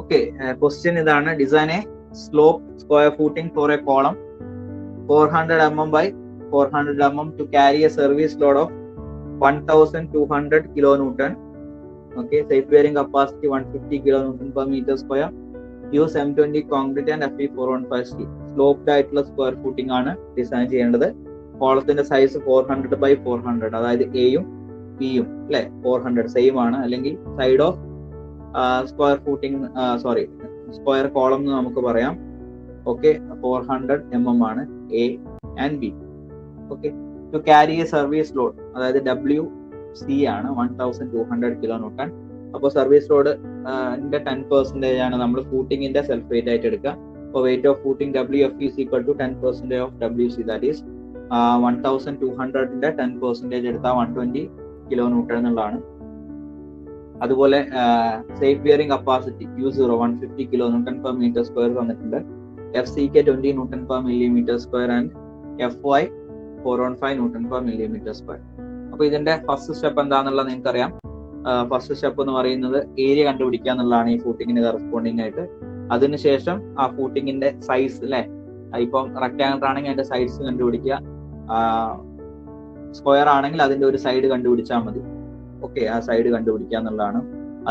Okay, question ഇതാണ്. Design a slope square footing for a column 400 mm by 400 mm to carry a service load of 1200 kilonewton. Okay, safe bearing capacity 150 kilonewton per meter square. Use M20 concrete and FE 415 steel. Sloped ആയിട്ടുള്ള square footing ആണ് design ചെയ്യേണ്ടത്. കോളത്തിന്റെ size 400 by 400, അതായത് എയും ബിയും അല്ലെ 400 same ആണ്. അല്ലെങ്കിൽ side of square footing square column എന്ന് നമുക്ക് പറയാം. ഓക്കെ, 400 mm ആണ് A and B. Okay, to carry a service load, അതായത് WC ആണ് 1200 kilonewton. അപ്പോൾ സർവീസ് ലോഡ് 10% ആണ് നമ്മൾ ഫൂട്ടിങ്ങിന്റെ സെൽഫ് വെയിറ്റ് ആയിട്ട് എടുക്കുക. അപ്പോൾ weight of footing WF is equal to 10% of WC, that is 1200ന്റെ 10% എടുത്താൽ 120 kilonewton എന്നുള്ളതാണ്. അതുപോലെ safe bearing capacity Q0 150 kilonewton per meter square തന്നിട്ടുണ്ട്. FCK 20 Newton per millimeter square and FY 415 Newton per millimeter square. അപ്പൊ ഇതിന്റെ first step എന്താണെന്നുള്ളത് നിങ്ങൾക്കറിയാം. First step എന്ന് പറയുന്നത് ഏരിയ കണ്ടുപിടിക്കുക എന്നുള്ളതാണ് ഈ ഫൂട്ടിങ്ങിന് കറസ്പോണ്ടിങ് ആയിട്ട്. അതിനുശേഷം ആ ഫൂട്ടിങ്ങിന്റെ സൈസ് അല്ലെ, ഇപ്പം റെക്ടാങ്കിൾ ആണെങ്കിൽ അതിന്റെ സൈഡ്സ് കണ്ടുപിടിക്കുക, സ്ക്വയർ ആണെങ്കിൽ അതിന്റെ ഒരു സൈഡ് കണ്ടുപിടിച്ചാൽ മതി. ഓക്കെ, ആ സൈഡ് കണ്ടുപിടിക്കുക എന്നുള്ളതാണ്.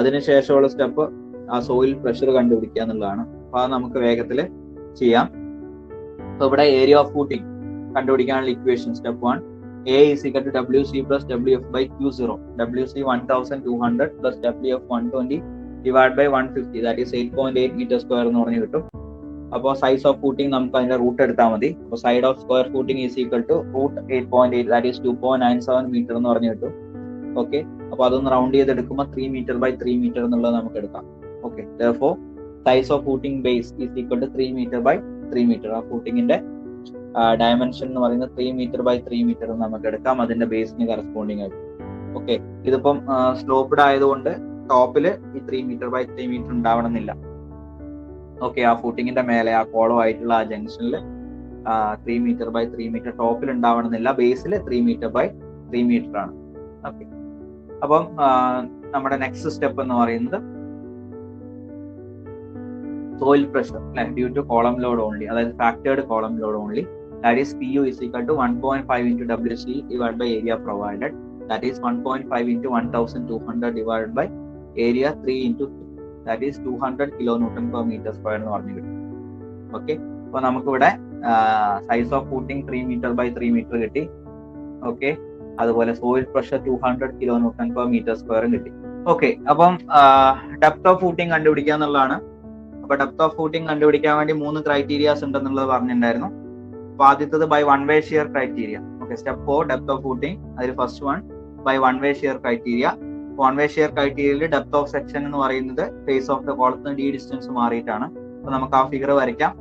അതിനുശേഷമുള്ള സ്റ്റെപ്പ് ആ സോയിൽ പ്രഷർ കണ്ടുപിടിക്കുക എന്നുള്ളതാണ്. അപ്പൊ അത് നമുക്ക് വേഗത്തിൽ ചെയ്യാം. അപ്പൊ ഇവിടെ ഏരിയ ഓഫ് ഫൂട്ടിംഗ് കണ്ടുപിടിക്കാനുള്ള equation step 1, A is equal to WC plus WF by Q0. WC 1200 plus WF 120 divided by 150, that is 8.8 meter square എന്ന് പറഞ്ഞു കിട്ടും. അപ്പോൾ സൈസ് ഓഫ് ഫൂട്ടിംഗ് നമുക്ക് അതിന്റെ റൂട്ട് എടുത്താൽ മതി. അപ്പോൾ side of square footing is equal to root 8.8, that is 2.97 metre എന്ന് പറഞ്ഞു കിട്ടും. ഓക്കെ, അപ്പോൾ അതൊന്ന് റൗണ്ട് ചെയ്തെടുക്കുമ്പോൾ 3 meter by 3 meter എന്നുള്ളത് നമുക്ക് എടുക്കാം. Okay, therefore size of footing base is equal to 3 meter by 3 meter. ആ ഫൂട്ടിങ്ങിന്റെ ഡയമെൻഷൻ എന്ന് പറയുന്നത് 3 meter by 3 meter എന്ന് നമുക്ക് എടുക്കാം, അതിന്റെ ബേസിന് കറസ്പോണ്ടിങ് ആയിട്ട്. ഓക്കെ, ഇതിപ്പം സ്ലോപ്ഡ് ആയതുകൊണ്ട് ടോപ്പില് ഈ 3 meter by 3 meter ഉണ്ടാവണമെന്നില്ല. ഓക്കെ, ആ ഫൂട്ടിങ്ങിന്റെ മേലെ ആ കോളം ആയിട്ടുള്ള ആ ജംഗ്ഷനിൽ 3 meter by 3 meter ടോപ്പിൽ ഉണ്ടാവണമെന്നില്ല, ബേസിൽ 3 meter by 3 meter ആണ്. ഓക്കെ, അപ്പം നമ്മുടെ നെക്സ്റ്റ് സ്റ്റെപ്പ് എന്ന് പറയുന്നത് സോയിൽ പ്രഷർ അല്ലെ, due to column load only, അതായത് factored column load only, that is PU is equal to 1.5 into WC divided by area provided, that is 1.5 into 1200 divided by area 3 into 2, that is 200 kilonewton per meter square എന്ന് പറഞ്ഞു കിട്ടും. Okay, അപ്പോൾ നമുക്കിവിടെ size of footing 3 meter by 3 meter കിട്ടി. Okay, അതുപോലെ soil pressure 200 kilonewton per meter square കിട്ടി. Okay, അപ്പം depth of footing കണ്ടുപിടിക്കുക എന്നുള്ളതാണ്. അപ്പൊ ഡെപ്ത് ഓഫ് ഫൂട്ടിംഗ് കണ്ടുപിടിക്കാൻ വേണ്ടി 3 ക്രൈറ്റീരിയാസ് ഉണ്ടെന്നുള്ളത് പറഞ്ഞിട്ടുണ്ടായിരുന്നു. അപ്പൊ ആദ്യത്തത് by one way shear criteria. Okay, step 4 depth of footing, അതിൽ first one by one way shear criteria. One way shear ക്രൈറ്റീരിയയിൽ ഡെപ്ത് ഓഫ് സെക്ഷൻ എന്ന് പറയുന്നത് ഫേസ് ഓഫ് ദ കോളത്തിന് ഡി ഡിസ്റ്റൻസ് മാറിയിട്ടാണ്. അപ്പൊ നമുക്ക് ആ ഫിഗർ വരയ്ക്കാം.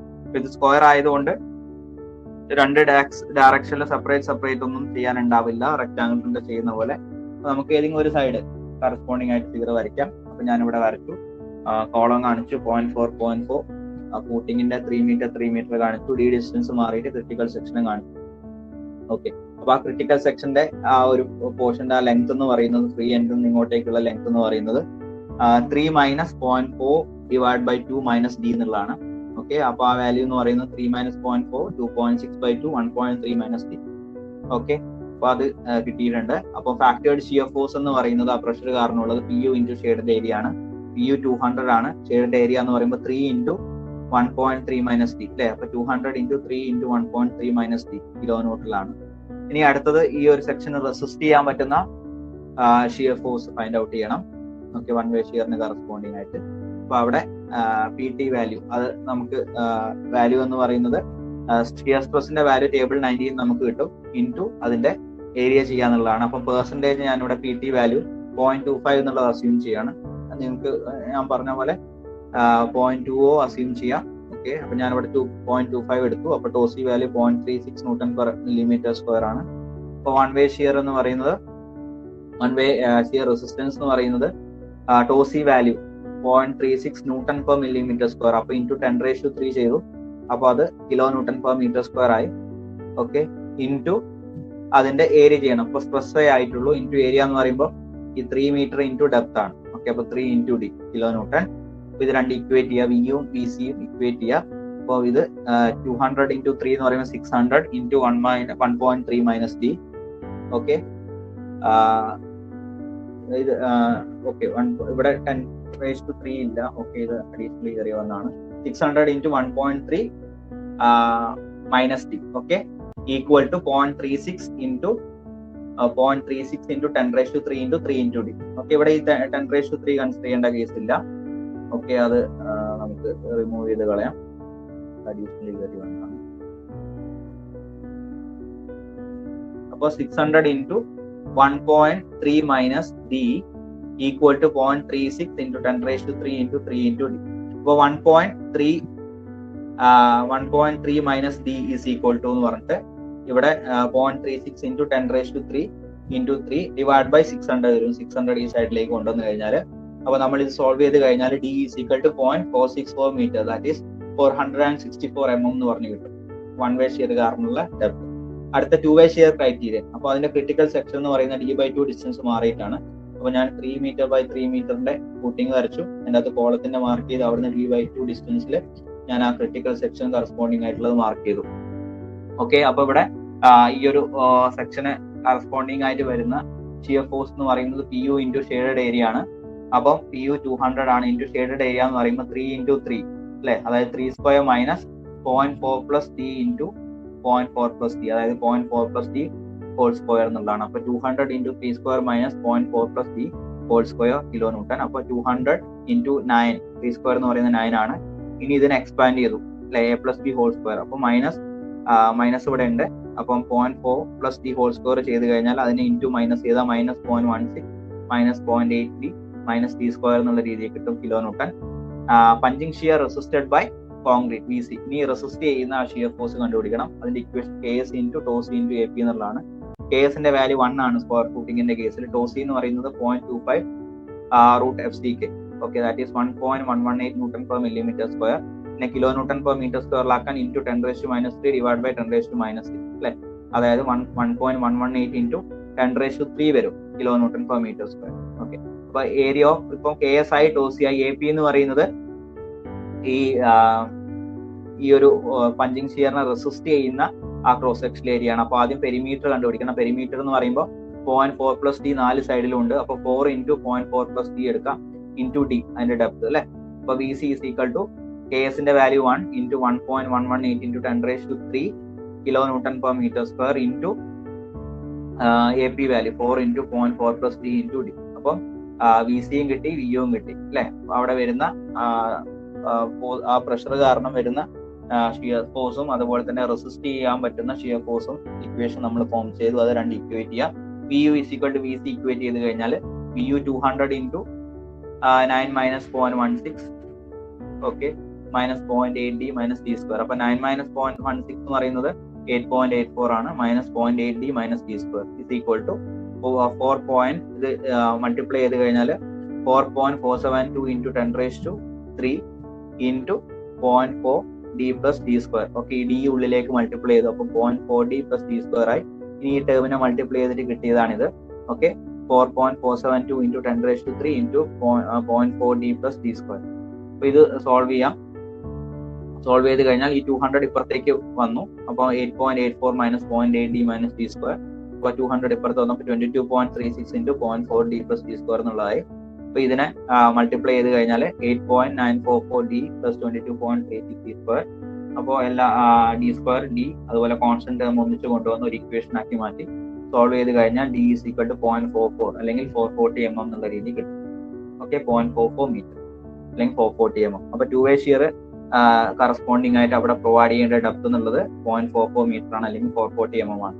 ഇത് സ്ക്വയർ ആയതുകൊണ്ട് 2 ഡയറക്ഷനിൽ സെപ്പറേറ്റ് ഒന്നും ചെയ്യാനുണ്ടാവില്ല, റെക്ടാങ്കിളിന്റെ ചെയ്യുന്ന പോലെ. അപ്പൊ നമുക്ക് ഏതെങ്കിലും ഒരു സൈഡ് കറസ്പോണ്ടിങ് ആയിട്ട് ഫിഗർ വരയ്ക്കാം. അപ്പൊ ഞാനിവിടെ വരച്ചു, കോളം കാണിച്ചു 0.4 ഫൂട്ടിങ്ങിന്റെ 3 meter കാണിച്ചു, ഡി ഡിസ്റ്റൻസ് മാറിയിട്ട് ക്രിട്ടിക്കൽ സെക്ഷനും കാണിച്ചു. ഓക്കെ, അപ്പൊ ആ ക്രിട്ടിക്കൽ സെക്ഷന്റെ ആ ഒരു പോർഷന്റെ ആ ലെങ്ത് എന്ന് പറയുന്നത് ഫ്രീ എൻഡിൽ നിന്ന് ഇങ്ങോട്ടേക്കുള്ള ലെങ്ത് എന്ന് പറയുന്നത് 3 minus 0.4 divided by 2 minus d എന്നുള്ളതാണ്. ഓക്കെ, അപ്പൊ ആ വാല്യൂ എന്ന് പറയുന്നത് 3 minus 0.4 2.6 by 2 1.3 minus d. Okay, അപ്പൊ അത് കിട്ടിയിട്ടുണ്ട്. അപ്പൊ ഫാക്ടേർഡ് ഷിയർ ഫോഴ്സ് എന്ന് പറയുന്നത് ആ പ്രഷർ കാരണമുള്ളത് PU ഇൻറ്റു ഷെയ്ഡിന്റെ ഏരിയ ആണ്. PU 200 ആണ്, ഷെയ്ഡിന്റെ ഏരിയ എന്ന് പറയുമ്പോൾ 3 into 1.3 minus d അല്ലെ. അപ്പൊ 200 into 3 into 1.3 minus d കിലോന്യൂട്ടനിലാണ്. ഇനി അടുത്തത് ഈ ഒരു സെക്ഷന് റെസിസ്റ്റ് ചെയ്യാൻ പറ്റുന്ന ഷിയർ ഫോഴ്സ് ഫൈൻഡ് ഔട്ട് ചെയ്യണം. ഓക്കെ, വൺ വേ ഷിയറിന് കറസ്പോണ്ടിങ് ആയിട്ട്. അപ്പൊ അവിടെ PT വാല്യൂ, അത് നമുക്ക് വാല്യൂ എന്ന് പറയുന്നത് ഷിയർ സ്ട്രെസിന്റെ വാല്യൂ ടേബിൾ 19 നമുക്ക് കിട്ടും, ഇൻറ്റു അതിന്റെ ഏരിയ ചെയ്യാന്നുള്ളതാണ്. അപ്പൊ പെർസെന്റേജ് ഞാനിവിടെ PT വാല്യൂ 0.25 എന്നുള്ളത് അസ്യൂം ചെയ്യാണ്. നിങ്ങൾക്ക് ഞാൻ പറഞ്ഞ പോലെ 0.20 അസ്യൂം ചെയ്യാം. ഓക്കെ, അപ്പൊ ഞാനിവിടെ 0.25 എടുത്തു. അപ്പൊ ടോസി value 0.36 Newton per millimeter square ആണ്. അപ്പൊ വൺ വേ ഷിയർ എന്ന് പറയുന്നത്, വൺ വേ ഷിയർ റെസിസ്റ്റൻസ് എന്ന് പറയുന്നത് tau c value 0.36 Newton per millimeter square. അപ്പൊ ഇൻറ്റു 10⁻³ ചെയ്തു. അപ്പൊ അത് kilonewton per meter square ആയി. ഓക്കെ, ഇൻറ്റു അതിന്റെ ഏരിയ ചെയ്യണം. അപ്പൊ സ്ട്രെസ് ആയിട്ടുള്ളൂ, ഇൻറ്റു ഏരിയ എന്ന് പറയുമ്പോൾ ഈ 3 meter ഇൻറ്റു ഡെപ്ത് ആണ്. ഓക്കെ, അപ്പൊ 3 into d kilonewton. ഇത് രണ്ട് ഇക്വേറ്റ് ചെയ്യുക, വിയും വി സിയും ഇക്വേറ്റ് ചെയ്യുക. അപ്പോൾ ഇത് 200 into 3 എന്ന് പറയുമ്പോൾ 600 into 1.3 minus d. ഓക്കെ, ഇത് ഓക്കെ ഇവിടെ 10⁻³ ഇല്ല. ഓക്കെ, ഇത് അഡീഷണലി കയറി വന്നാണ്. 600 into 1.3 minus d. Okay, equal to 0.36 into 10⁻³ into 3 into d. Okay, ഇവിടെ ഈ 10⁻³ കൺസിഡർ ചെയ്യേണ്ട കേസ് ഇല്ല. ഓക്കെ, അത് നമുക്ക് റിമൂവ് ചെയ്ത് കളയാം. അഡീഷണലി കയറി വന്നാണ്. അപ്പോൾ 600 into 1.3 minus d equal to 0.36 into 10⁻³ into 3 into d. അപ്പോൾ 1.3 minus d is equal to എന്ന് പറഞ്ഞിട്ട് ഇവിടെ 0.36 into 10⁻³ into 3 divided by 600 വരും. 600 ഈ സൈഡിലേക്ക് കൊണ്ടുവന്ന് കഴിഞ്ഞാൽ അപ്പോൾ നമ്മൾ ഇത് സോൾവ് ചെയ്ത് കഴിഞ്ഞാൽ d is equal to 0.464 meter, that is 464 mm എന്ന് പറഞ്ഞു കിട്ടും. വൺ വേ ഷിയർ കാരണമുള്ള ഡെപ്ത്. അടുത്ത ടു വേ ഷിയർ ക്രൈറ്റീരിയൻ. അപ്പോൾ അതിന്റെ ക്രിട്ടിക്കൽ സെക്ഷൻ എന്ന് പറയുന്ന d/2 ഡിസ്റ്റൻസ് മാറിയിട്ടാണ്. അപ്പോൾ ഞാൻ 3 meter by 3 meterന്റെ ഫൂട്ടിംഗ് വരച്ചു. അതിൻ്റെ അകത്ത് കോളത്തിന്റെ മാർക്ക് ചെയ്ത് അവിടുന്ന് d/2 ഡിസ്റ്റൻസിൽ ഞാൻ ആ ക്രിട്ടിക്കൽ സെക്ഷൻ കറസ്പോണ്ടിങ് ആയിട്ടുള്ളത് മാർക്ക് ചെയ്തു. ഓക്കെ, അപ്പോൾ ഇവിടെ ഈ ഒരു സെക്ഷന് കറസ്പോണ്ടിങ് ആയിട്ട് വരുന്ന ഷിയർ ഫോഴ്സ് എന്ന് പറയുന്നത് PU ഇൻറ്റു ഷെയ്ഡഡ് ഏരിയ ആണ്. അപ്പം PU 200 ആണ്. ഇൻറ്റു ഷെയ്ഡഡ് ഏരിയ എന്ന് പറയുമ്പോൾ 3 into 3 അല്ലെ, അതായത് 3² minus 0.4 plus d into 0.4 plus d, അതായത് 0.4 plus d whole square എന്നുള്ളതാണ്. അപ്പോൾ 200 into 3² minus 0.4 plus d whole square kilo newton. അപ്പോൾ 200 into 9, 3² എന്ന് പറയുന്നത് 9 ആണ്. ഇനി ഇതിനെ എക്സ്പാൻഡ് ചെയ്തു അല്ലെ, a plus b whole square. അപ്പോൾ മൈനസ് ഇവിടെ ഉണ്ട്. അപ്പം 0.4 plus d whole square ചെയ്ത് കഴിഞ്ഞാൽ അതിനെ ഇൻറ്റു മൈനസ് ചെയ്താൽ -0.16 -0.8d മൈനസ് d സ്ക്വയർ എന്നുള്ള രീതിയിൽ കിട്ടും kilo newton. Punching shear resisted by concrete VC. ഇനി റെസിസ്റ്റ് ചെയ്യുന്ന ആ ഷിയർ ഫോഴ്സ് കണ്ടുപിടിക്കണം. അതിന്റെ equation KS into τ C into AP എന്നുള്ളതാണ്. KSന്റെ വാല്യൂ 1 ആണ് സ്ക്വയർ ഫൂട്ടിങ്ങിന്റെ കേസിൽ. τ C എന്ന് പറയുന്നത് 0.25 √FCK. Okay, that is 1.118 Newton per millimeter square. പിന്നെ കിലോ ന്യൂട്ടൺ പെർ മീറ്റർ സ്ക്വയറിലാക്കാൻ ഇൻറ്റു 10⁻³ ഡിവൈഡ് ബൈ 10⁻⁻6 അല്ലെ, അതായത് 1.118 into 10⁻³ വരും kilo newton per metre square. Okay, അപ്പൊ ഏരിയ ഓഫ് ഇപ്പം KSI τ CI AP എന്ന് പറയുന്നത് ഈ ഒരു പഞ്ചിങ് ഷിയറിനെ റെസിസ്റ്റ് ചെയ്യുന്ന ആ ക്രോസ് സെക്ഷൻ ഏരിയ ആണ്. അപ്പൊ ആദ്യം പെരിമീറ്റർ കണ്ടുപിടിക്കണം. പെരിമീറ്റർ എന്ന് പറയുമ്പോൾ 0.4 plus d 4 സൈഡിലും ഉണ്ട്. അപ്പൊ 4 into 0.4 plus d എടുക്കാം ഇൻറ്റു d അതിന്റെ ഡെപ്ത് അല്ലെ. അപ്പൊ VC is equal to KSന്റെ value 1 into 1.118 into 10⁻³ kilo newton per metre square into AP value 4 into 0.4 plus d into d. അപ്പം VCയും കിട്ടി, VUവും കിട്ടി അല്ലെ. അവിടെ വരുന്ന ആ പ്രഷർ കാരണം വരുന്ന ഷിയർ ഫോഴ്സും അതുപോലെ തന്നെ റെസിസ്റ്റ് ചെയ്യാൻ പറ്റുന്ന ഷിയർ ഫോഴ്സും ഇക്വേഷൻ നമ്മൾ ഫോം ചെയ്തു. അത് രണ്ട് ഇക്വേറ്റ് ചെയ്യാം. VU is equal to VC equate ചെയ്ത് കഴിഞ്ഞാൽ VU 200 into 9 minus 0.16 okay minus 0.8d minus d square. അപ്പൊ 9 minus 0.16 എന്ന് പറയുന്നത് 8.84 ആണ്. minus 0.8d minus d square is equal to 4. ഇത് മൾട്ടിപ്ലൈ ചെയ്ത് കഴിഞ്ഞാൽ 4.472 into 10⁻³ into 0.4d plus d square. Okay, ഈ ഡി ഉള്ളിലേക്ക് മൾട്ടിപ്ലൈ ചെയ്തു. അപ്പൊ 0.4d plus d സ്ക്വയർ ആയി. ഇനി ഈ ടേമിനെ മൾട്ടിപ്ലൈ ചെയ്തിട്ട് കിട്ടിയതാണിത്. Okay, 4.472 into 10⁻³ into 0.4d plus d square. അപ്പൊ ഇത് സോൾവ് ചെയ്യാം. സോൾവ് ചെയ്ത് കഴിഞ്ഞാൽ ഈ 200 ഇപ്പുറത്തേക്ക് വന്നു. അപ്പോൾ 8.84 minus 0.8d minus d square. അപ്പോൾ 200 ഇപ്പുറത്ത് വന്നപ്പോൾ 22.36 into 0.4d plus d square എന്നുള്ളതായി. അപ്പൊ ഇതിനെ മൾട്ടിപ്ലൈ ചെയ്ത് കഴിഞ്ഞാൽ 8.944d plus 22.36 d സ്ക്വയർ. അപ്പോൾ എല്ലാ d സ്ക്വയർ d അതുപോലെ കോൺസ്റ്റന്റ് ടേം ഒന്നിച്ച് കൊണ്ടുവന്ന് ഒരു ഇക്വേഷൻ ആക്കി മാറ്റി സോൾവ് ചെയ്ത് കഴിഞ്ഞാൽ d is equal to 0.44 അല്ലെങ്കിൽ 440 mm എന്നുള്ള രീതി കിട്ടും. ഓക്കെ, 0.44 മീറ്റർ അല്ലെങ്കിൽ 440 mm. അപ്പൊ ടു വേ ഷിയർ കറസ്പോണ്ടിങ് ആയിട്ട് അവിടെ പ്രൊവൈഡ് ചെയ്യേണ്ട ഡെപ്ത് എന്നുള്ളത് 0.44 മീറ്റർ ആണ് അല്ലെങ്കിൽ 440 mm ആണ്.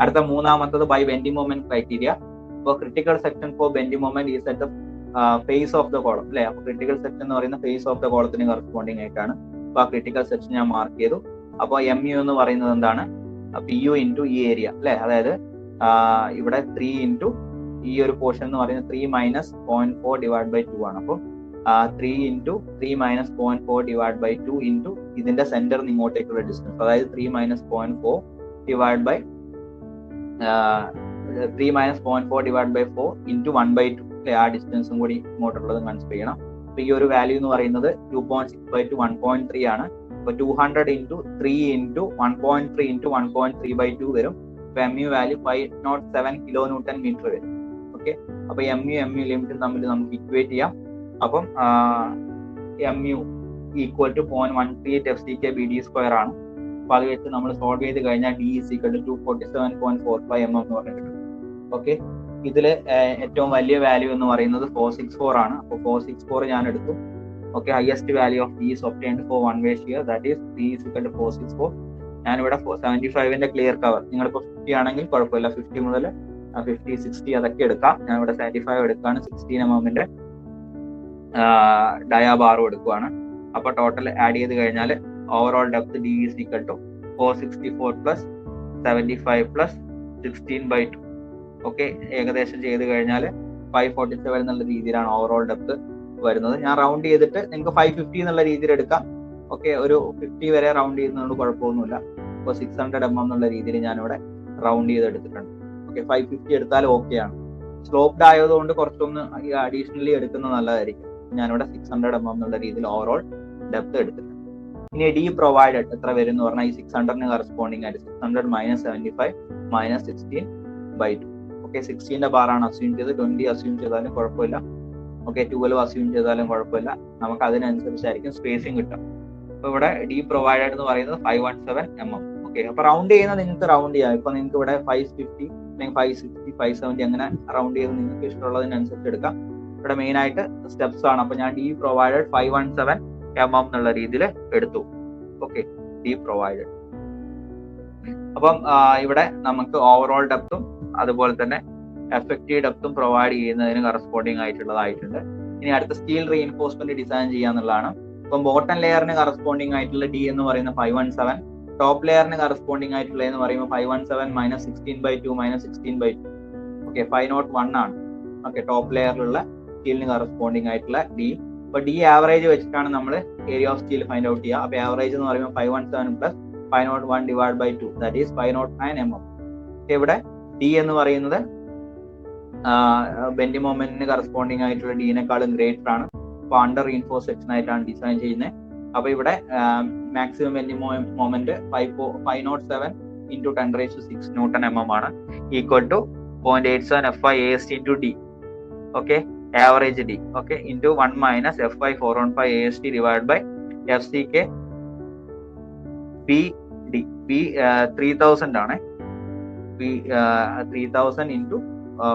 അടുത്ത മൂന്നാമത്തത് ബൈ ബെൻഡിങ് മൊമെന്റ് ക്രൈറ്റീരിയ. അപ്പോൾ critical section for bending moment is at the face of the column അല്ലെ. അപ്പൊ ക്രിട്ടിക്കൽ സെക്ഷൻ എന്ന് പറയുന്ന ഫേസ് ഓഫ് ദ കോളത്തിന് കറസ്പോണ്ടിങ് ആയിട്ടാണ്. അപ്പൊ ആ ക്രിട്ടിക്കൽ സെക്ഷൻ ഞാൻ മാർക്ക് ചെയ്തു. അപ്പോൾ MU എന്ന് പറയുന്നത് എന്താണ്? PU ഇൻറ്റു ഈ ഏരിയ അല്ലെ, അതായത് ഇവിടെ 3 ഇൻറ്റു ഈ ഒരു പോർഷൻ എന്ന് പറയുന്നത് 3 minus 0.4 divided by 2 ആണ്. അപ്പോൾ 3 into 3 minus 0.4 divided by 2 into ഇതിന്റെ സെന്റർ ഇങ്ങോട്ടേക്കുള്ള ഡിസ്റ്റൻസ്, അതായത് 3 minus 0.4 divided by 4 into 1/2 അല്ലെ. ആ ഡിസ്റ്റൻസും കൂടി ഇങ്ങോട്ടുള്ളത് കൺസിഡർ ചെയ്യണം. അപ്പൊ ഈ ഒരു വാല്യൂ എന്ന് പറയുന്നത് 2.65 to 1.3 ആണ്. അപ്പൊ 200 into 3 into 1.3 into 1.3/2 വരും. അപ്പൊ MU value 507 kilo newton metre വരും. ഓക്കെ, അപ്പൊ MU ലിമിറ്റും തമ്മിൽ നമുക്ക് ഇക്വേറ്റ് ചെയ്യാം. അപ്പം MU ഈക്വൽ ടു 0.138 FCK/BD² ആണ്. അപ്പൊ അത് വെച്ച് നമ്മൾ സോൾവ് ചെയ്ത് കഴിഞ്ഞാൽ D is equal to 247.45 mm എന്ന് പറഞ്ഞു കിട്ടും. ഓക്കെ, ഇതില് ഏറ്റവും വലിയ വാല്യൂ എന്ന് പറയുന്നത് 464 ആണ്. അപ്പോൾ 464 ഞാൻ എടുത്തു. Okay, highest value of D is obtained for one way shear, that is D is equal to 464. ഞാനിവിടെ 75ന്റെ ക്ലിയർ കവർ, നിങ്ങളിപ്പോൾ 50 ആണെങ്കിൽ കുഴപ്പമില്ല, 50 മുതൽ 50, 60 അതൊക്കെ എടുക്കാം. ഞാൻ ഇവിടെ 75 എടുക്കുകയാണ്. 16 mm ഡയാബാറും എടുക്കുകയാണ്. അപ്പൊ ടോട്ടൽ ആഡ് ചെയ്ത് കഴിഞ്ഞാൽ overall depth D is equal to 464 plus 75 plus 16/2. Okay, ഏകദേശം ചെയ്ത് കഴിഞ്ഞാൽ 547 എന്നുള്ള രീതിയിലാണ് ഓവറോൾ ഡെപ്ത് വരുന്നത്. ഞാൻ റൗണ്ട് ചെയ്തിട്ട് നിങ്ങൾക്ക് 550 എന്നുള്ള രീതിയിൽ എടുക്കാം. ഓക്കെ, ഒരു 50 വരെ റൗണ്ട് ചെയ്യുന്നതുകൊണ്ട് കുഴപ്പമൊന്നുമില്ല. അപ്പോൾ 600 mm എന്നുള്ള രീതിയിൽ ഞാനിവിടെ റൗണ്ട് ചെയ്ത് എടുത്തിട്ടുണ്ട്. ഓക്കെ, 550 എടുത്താൽ ഓക്കെ ആണ്. സ്ലോപ്ഡ് ആയതുകൊണ്ട് കുറച്ചൊന്ന് അഡീഷണലി എടുക്കുന്നത് നല്ലതായിരിക്കും. ഞാനിവിടെ 600 mm എന്നുള്ള രീതിയിൽ ഓവറോൾ ഡെപ്ത് എടുത്തിട്ടുണ്ട്. ഇനി D പ്രൊവൈഡഡ് എത്ര വരും എന്ന് പറഞ്ഞാൽ ഈ 600ന് കറസ്പോണ്ടിങ് ആയിട്ട് 600 minus 75 minus 16/2. ഓക്കെ, 16ന്റെ ബാറാണ് അസ്യൂം ചെയ്ത്, 20 അസ്യൂം ചെയ്താലും കുഴപ്പമില്ല. ഓക്കെ, 12 അസ്യൂം ചെയ്താലും കുഴപ്പമില്ല. നമുക്ക് അതിനനുസരിച്ചായിരിക്കും സ്പേസിങ് കിട്ടും. അപ്പൊ ഇവിടെ D പ്രൊവൈഡഡ് എന്ന് പറയുന്നത് 517 mm. ഓക്കെ, അപ്പൊ റൗണ്ട് ചെയ്യുന്നത് നിങ്ങൾക്ക് റൗണ്ട് ചെയ്യാം. ഇപ്പൊ നിങ്ങൾക്ക് ഇവിടെ 550 അല്ലെങ്കിൽ 560 570 അങ്ങനെ റൗണ്ട് ചെയ്ത് നിങ്ങൾക്ക് ഇഷ്ടമുള്ളതിനനുസരിച്ച് എടുക്കാം. ഇവിടെ മെയിൻ ആയിട്ട് സ്റ്റെപ്സ് ആണ്. അപ്പൊ ഞാൻ D പ്രൊവൈഡഡ് 517 mm എന്നുള്ള രീതിയിൽ എടുത്തു. Okay, D provided. അപ്പം ഇവിടെ നമുക്ക് ഓവറോൾ ഡെപ്തും അതുപോലെ തന്നെ എഫക്റ്റീവ് ഡെപ്തും പ്രൊവൈഡ് ചെയ്യുന്നതിന് കറസ്പോണ്ടിങ് ആയിട്ടുള്ളതായിട്ടുണ്ട്. ഇനി അടുത്ത സ്റ്റീൽ റീഇൻഫോഴ്സ്മെന്റ് ഡിസൈൻ ചെയ്യാന്നുള്ളതാണ്. ഇപ്പം ബോട്ടം ലെയറിന് കറസ്പോണ്ടിങ് ആയിട്ടുള്ള D എന്ന് പറയുന്ന 517, ടോപ്പ് ലെയറിന് കറസ്പോണ്ടിങ് ആയിട്ടുള്ള എന്ന് പറയുമ്പോൾ 517 minus 16/2 minus 16/2. ഓക്കെ, 501 ആണ്. ഓക്കെ, ടോപ്പ് ലെയറിലുള്ള സ്റ്റീലിന് കറസ്പോണ്ടിങ് ആയിട്ടുള്ള D. അപ്പൊ D ആവറേജ് വെച്ചിട്ടാണ് നമ്മൾ area of steel find out ചെയ്യുക. അപ്പൊ ആവറേജ് എന്ന് പറയുമ്പോൾ 517 plus 501 divided by 2, that is 509 mm. ഇവിടെ D എന്ന് പറയുന്നത് ബെൻഡി മൊമെന്റിന് കറസ്പോണ്ടിങ് ആയിട്ടുള്ള D-നെക്കാളും ഗ്രേറ്റർ ആണ്. അപ്പൊ അണ്ടർ റീഇൻഫോഴ്സ് സെക്ഷൻ ആയിട്ടാണ് ഡിസൈൻ ചെയ്യുന്നത്. അപ്പൊ ഇവിടെ maximum bending moment 507 into 10⁶ Newton mm ആണ്, equal to 0.87 FI AST into D. Okay, average D. Okay, into 1 minus FI 415 AST divided by FCK BD. B 3000 ആണ്. B 3000 into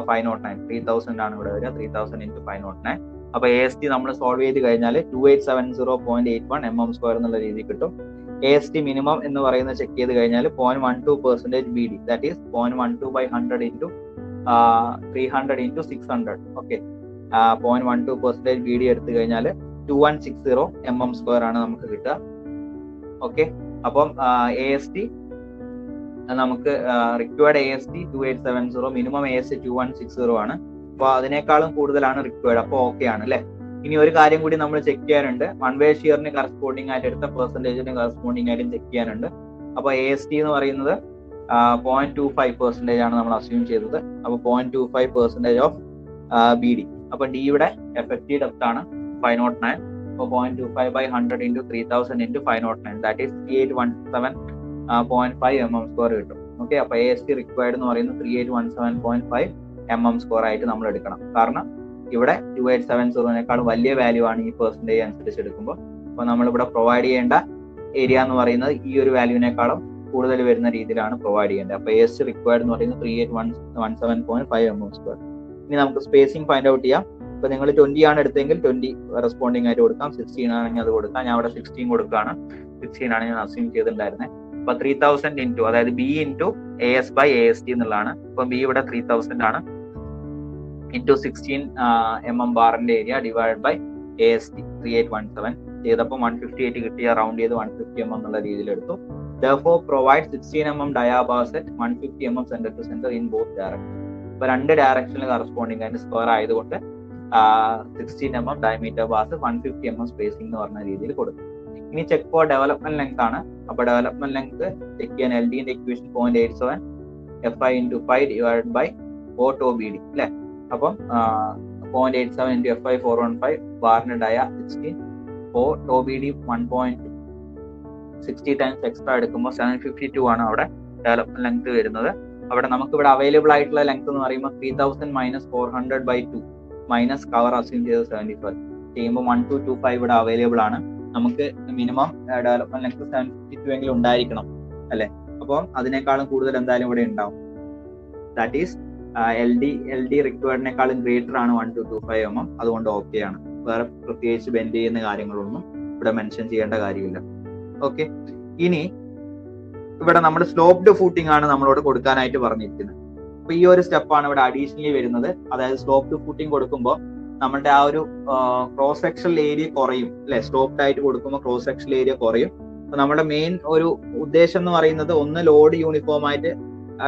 509. 3000 ആണ് ഇവിടെ വരിക. 3000 into 509. അപ്പൊ AST നമ്മൾ സോൾവ് ചെയ്ത് കഴിഞ്ഞാൽ 2870.81 mm² എന്നുള്ള രീതി കിട്ടും. AST മിനിമം എന്ന് പറയുന്നത് ചെക്ക് ചെയ്ത് കഴിഞ്ഞാൽ 0.12% BD, that is 0.12/100 into 300 into 600. Okay, 0.12% BD എടുത്തു കഴിഞ്ഞാൽ 2160 mm² ആണ് നമുക്ക് കിട്ടുക. ഓക്കെ, അപ്പം AST നമുക്ക് റിക്വയർഡ് AST 2870, മിനിമം AST 2160 ആണ്. അപ്പൊ അതിനേക്കാളും കൂടുതലാണ് റിക്വയർഡ്. അപ്പൊ ഓക്കെ ആണ് അല്ലെ. ഇനി ഒരു കാര്യം കൂടി നമ്മൾ ചെക്ക് ചെയ്യാനുണ്ട്. വൺ വേ ഷിയറിന് കറസ്പോണ്ടിങ് ആയിട്ട് എടുത്ത പെർസെന്റേജിന് കറസ്പോണ്ടിങ് ആയിട്ടും ചെക്ക് ചെയ്യാനുണ്ട്. അപ്പൊ AST എന്ന് പറയുന്നത് 0.25% ആണ് നമ്മൾ അസ്യൂം ചെയ്തത്. അപ്പൊ 0.25% ഓഫ് BD. അപ്പൊ D ഇവിടെ എഫക്റ്റീവ് ഡെപ്ത് ആണ് 509. അപ്പൊ 0.25/100 into 3000 into 509, that is 3817.5 mm² കിട്ടും. ഓക്കെ, അപ്പൊ AST റിക്വയർഡ് എന്ന് പറയുന്നത് 3817.5 mm² ആയിട്ട് നമ്മൾ എടുക്കണം. കാരണം ഇവിടെ 2870-നേക്കാൾ വലിയ വാല്യൂ ആണ് ഈ പെർസെന്റേജ് അനുസരിച്ച് എടുക്കുമ്പോൾ. അപ്പൊ നമ്മളിവിടെ പ്രൊവൈഡ് ചെയ്യേണ്ട ഏരിയ എന്ന് പറയുന്നത് ഈ ഒരു വാല്യൂവിനേക്കാളും കൂടുതൽ വരുന്ന രീതിയിലാണ് പ്രൊവൈഡ് ചെയ്യേണ്ടത്. അപ്പൊ AST റിക്വയർഡ് എന്ന് പറയുന്നത് 3817.5 mm². ഇനി നമുക്ക് സ്പേസിംഗ് ഫൈൻഡ് ഔട്ട് ചെയ്യാം. ഇപ്പൊ നിങ്ങൾ 20 ആണ് എടുത്തെങ്കിൽ 20 റെസ്പോണ്ടിങ് ആയിട്ട് കൊടുക്കാം. 16 ആണെങ്കിൽ അത് കൊടുക്കാം. ഞാൻ ഇവിടെ 16 കൊടുക്കുകയാണ്. 16 ആണ് ഞാൻ അസ്യൂം ചെയ്തിട്ടുണ്ടായിരുന്നത്. അപ്പൊ 3000 into, അതായത് B into AS by AST എന്നുള്ളതാണ്. ഇപ്പൊ B ഇവിടെ 3000 ആണ്, into 16 mm ബാറിന്റെ ഏരിയ ഡിവൈഡ് ബൈ AST 3817 ചെയ്തപ്പോൾ 158 കിട്ടിയ, റൗണ്ട് ചെയ്ത് 150 mm എന്നുള്ള രീതിയിൽ എടുത്തു. Therefore provide 16 mm diabars at 150 mm center to center in both directions. ഇപ്പൊ രണ്ട് ഡയറക്ഷനിൽ കറസ്പോണ്ടിങ് ആയിട്ട് സ്ക്വയർ ആയതുകൊണ്ട് 16 mm diameter bars 150 mm spacing എന്ന് പറഞ്ഞ രീതിയിൽ കൊടുക്കും. ഇനി ചെക്ക് ഫോർ ഡെവലപ്മെന്റ് ലെങ്ത് ആണ്. അപ്പൊ ഡെവലപ്മെന്റ് ലെങ്ത് ചെക്ക് ചെയ്യാൻ LD-ന്റെ equation 0.87 FI into 5 divided by 4 tau BD അല്ലെ. അപ്പം 0.87 into FI 415 ബാറിന് ഡയ 16 4 ടോബിഡി 1.60 ടൈംസ് എക്സ്ട്രാ എടുക്കുമ്പോൾ 752 ആണ് അവിടെ ഡെവലപ്മെന്റ് ലെങ്ത് വരുന്നത്. അവിടെ നമുക്ക് ഇവിടെ അവൈലബിൾ ആയിട്ടുള്ള ലെങ്ത് എന്ന് പറയുമ്പോൾ 3000 മൈനസ് 400/2 മൈനസ് കവർ അസ്യൂം ചെയ്ത് 75 ചെയ്യുമ്പോൾ 1225 ഇവിടെ അവൈലബിൾ ആണ്. നമുക്ക് മിനിമം ഡെവലപ്മെന്റ് ലെങ്ത് 752 എങ്കിലും ഉണ്ടായിരിക്കണം അല്ലെ. അപ്പോൾ അതിനേക്കാളും കൂടുതൽ എന്തായാലും ഇവിടെ ഉണ്ടാവും. ദാറ്റ് ഈസ് എൽ ഡി റിക്വയർഡിനേക്കാളും ഗ്രേറ്റർ ആണ് 1225 mm. അതുകൊണ്ട് ഓക്കെ ആണ്. വേറെ പ്രത്യേകിച്ച് ബെൻഡ് ചെയ്യുന്ന കാര്യങ്ങളൊന്നും ഇവിടെ മെൻഷൻ ചെയ്യേണ്ട കാര്യമില്ല. ഓക്കെ, ഇനി ഇവിടെ നമ്മുടെ സ്ലോപ്ഡ് ഫൂട്ടിംഗ് ആണ് നമ്മളോട് കൊടുക്കാനായിട്ട് പറഞ്ഞിരിക്കുന്നത്. അപ്പൊ ഈ ഒരു സ്റ്റെപ്പാണ് ഇവിടെ അഡീഷണലി വരുന്നത്. അതായത് സ്ലോപ്ഡ് ഫൂട്ടിംഗ് കൊടുക്കുമ്പോൾ നമ്മുടെ ആ ഒരു ക്രോസ് സെക്ഷണൽ ഏരിയ കുറയും അല്ലെ. സ്ലോപ്ഡ് ആയിട്ട് കൊടുക്കുമ്പോൾ ക്രോസ് സെക്ഷണൽ ഏരിയ കുറയും. അപ്പൊ നമ്മുടെ മെയിൻ ഒരു ഉദ്ദേശം എന്ന് പറയുന്നത് ഒന്ന് ലോഡ് യൂണിഫോം ആയിട്ട്